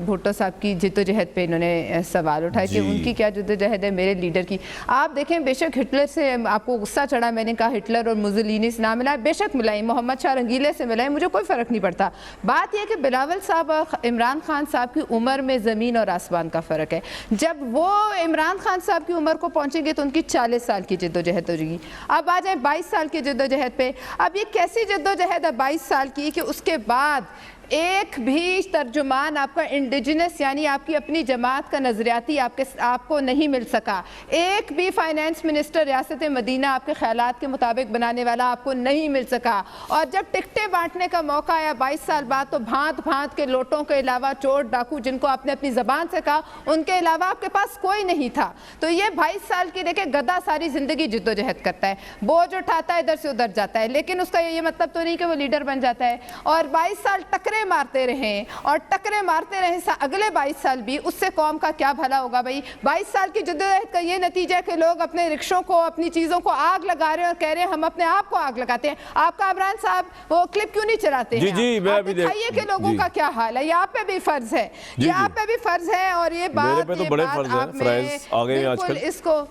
भुट्टो साहब की जिद्दोजहद पे इन्होंने सवाल उठाए कि उनकी क्या जिद्दोजहद है मेरे लीडर की। आप देखें, बेशक हिटलर से आपको गुस्सा चढ़ा, मैंने कहा हिटलर और मुसोलिनी से ना मिला, बेशक मिलाई, मोहम्मद शाह रंगीले से मिलाई, मुझे कोई फ़र्क नहीं पड़ता। बात यह कि बिलावल साहब और इमरान खान साहब की उम्र में ज़मीन और आसमान का फ़र्क है। जब वो इमरान खान साहब की उम्र को पहुँचेंगे तो उनकी 40 साल की जिद्दोजहद होगी। अब आ जाए 22 साल की जिद्दोजहद पे। अब ये कैसी जिद्दोजहद है 22 साल की कि उसके बाद एक भी तर्जुमान आपका इंडिजिनस यानी आपकी अपनी जमात का नजरियाती आपको नहीं मिल सका। एक भी फाइनेंस मिनिस्टर रियासत मदीना आपके ख्यालात के मुताबिक बनाने वाला आपको नहीं मिल सका। और जब टिकटें बांटने का मौका आया 22 साल बाद, तो भांत भांत के लोटों के अलावा, चोर डाकू जिनको आपने अपनी ज़बान से कहा, उनके अलावा आपके पास कोई नहीं था। तो ये 22 साल की, देखे गधा सारी ज़िंदगी जिद्दोजहद करता है, बोझ उठाता है, इधर से उधर जाता है, लेकिन उसका ये मतलब तो नहीं कि वो लीडर बन जाता है। और 22 साल टकरे मारते रहे और टकरे मारते रहे अगले 22 साल भी, उससे कौम का क्या भला होगा भाई। 22 साल की जिद्दोजहद का ये नतीजा है कि लोग अपने रिक्शों को, अपनी चीज़ों को आग लगा रहे हैं और कह रहे हैं हम अपने आप को आग लगाते हैं। आपका इमरान साहब वो क्लिप क्यों नहीं चलाते हैं? जी, मैं भी दिखाइए कि लोगों का क्या हाल है। ये आप पे भी फर्ज है, ये आप पे भी फर्ज है। और ये बात, मेरे पे तो बड़े फर्ज है, फ्रेंड्स आ गए आजकल इसको,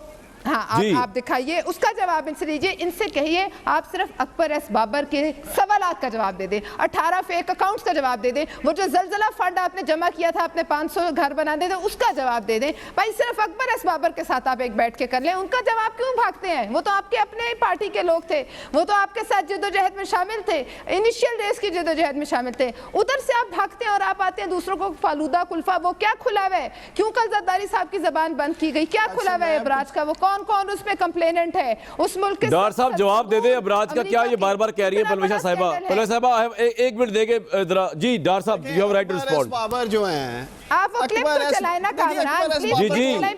हाँ आप दिखाइए, उसका जवाब इनसे लीजिए। इनसे कहिए आप सिर्फ अकबर एस बाबर के सवालात का जवाब दे दें, 18 फेक अकाउंट्स का जवाब दे दें, वो जो जलजला फंड आपने जमा किया था, आपने 500 घर बना दे, उसका जवाब दे दें। भाई सिर्फ अकबर एस बाबर के साथ आप एक बैठ के कर लें, उनका जवाब क्यों भागते हैं? वो तो आपके अपने पार्टी के लोग थे, वो तो आपके साथ जिद्दोजहद में शामिल थे, इनिशियल डेज की जिद्दोजहद में शामिल थे। उधर से आप भागते हैं और आप आते हैं दूसरों को फालूदा कुल्फा। वो क्या खुला हुआ है? क्यों कल जरदारी साहब की जबान बंद की गई? क्या खुला हुआ है अबराज का? वो कौन उसमें कंप्लेनेंट है उस मुल्क के? डार साहब जवाब दे दे, अबराज का क्या ये बार बार कह रही है पलविशा साहिबा? पलविशा साहिबा एक मिनट देके जरा। जी डार साहब, you have right to respond. Babar जो हैं, आप वो क्लिप तो चलाएं ना कामरान, जी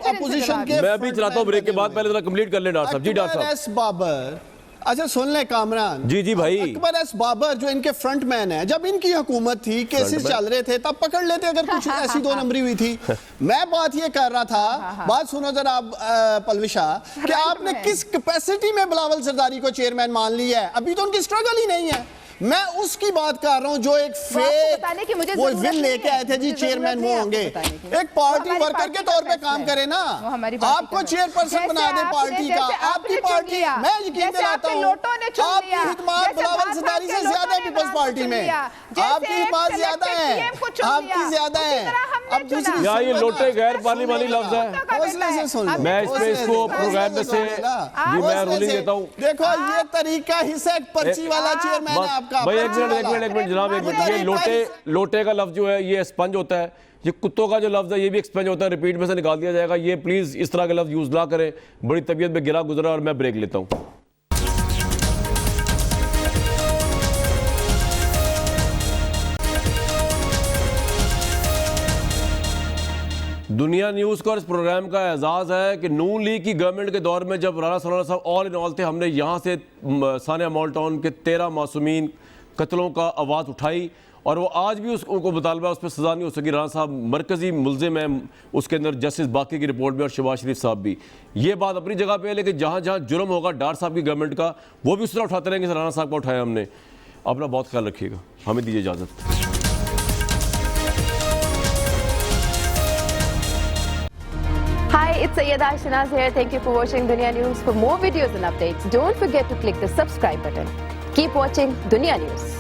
अपोजिशन के, मैं अभी चलाता हूं ब्रेक के बाद, पहले जरा कंप्लीट कर ले डार साहब। जी डार साहब। बाबर, अच्छा सुन ले कामरान। जी भाई, अकबर एस बाबर जो इनके फ्रंट मैन है, जब इनकी हुकूमत थी, केसेस चल रहे थे, तब पकड़ लेते अगर कुछ ऐसी 2 नंबरी हुई थी। मैं बात ये कर रहा था, बात सुनो जरा आप पलविशा, कि आपने किस कैपेसिटी में बिलावल जरदारी को चेयरमैन मान लिया है? अभी तो उनकी स्ट्रगल ही नहीं है। मैं उसकी बात कर रहा हूं जो एक फेक वो विल लेके आए थे जी, चेयरमैन वो होंगे। एक पार्टी वर्कर के तौर पे काम करे ना, आपको चेयरपर्सन बना दे पार्टी का, आपकी पार्टी, मैं यकीन दिलाता हूं आपकी हिमायत बिलावल जरदारी से ज्यादा है पीपल्स पार्टी में, आपकी हिमायत ज्यादा है, आपकी ज्यादा है। अब दूसरी ये लोटे गैर पार्लिमानी लफ्ज है, मैं इसको प्रोग्राम में से जी मैं रूलिंग देता हूं। देखो ये तरीका हिस्सा एक पर्ची वाला चेयरमैन है आपका। भाई एक मिनट जनाब, एक मिनट। ये लोटे का लफ्ज जो है ये स्पंज होता है, ये कुत्तों का जो लफ्ज है ये भी एक्सपेंज होता है, रिपीट में से निकाल दिया जाएगा। ये प्लीज इस तरह के लफ्ज यूज ना करें, बड़ी तबीयत में गिरा गुजरा। और मैं ब्रेक लेता हूं। दुनिया न्यूज़ का और इस प्रोग्राम का एजाज़ है कि नून लीग की गवर्नमेंट के दौर में जब राना सनाउल्लाह साहब ऑल इन ऑल थे, हमने यहाँ से सानिया मॉल टाउन के 13 मासूमीन कत्लों का आवाज़ उठाई और वो आज भी उनको मुतालबा उस पर सज़ा नहीं हो सकी। राना साहब मरकज़ी मुल्ज़िम है उसके अंदर, जस्टिस बाकी की रिपोर्ट में और शहबाज शरीफ साहब भी। ये बात अपनी जगह पे है, लेकिन जहाँ जहाँ जुर्म होगा डार साहब की गवर्नमेंट का, वो भी उस तरह उठाते रहेंगे। राना साहब का उठाया हमने। अपना बहुत ख्याल रखिएगा, हमें दीजिए इजाज़त। Hi, it's Sayyeda Shanaz here. Thank you for watching Dunya News. For more videos and updates, don't forget to click the subscribe button. Keep watching Dunya News.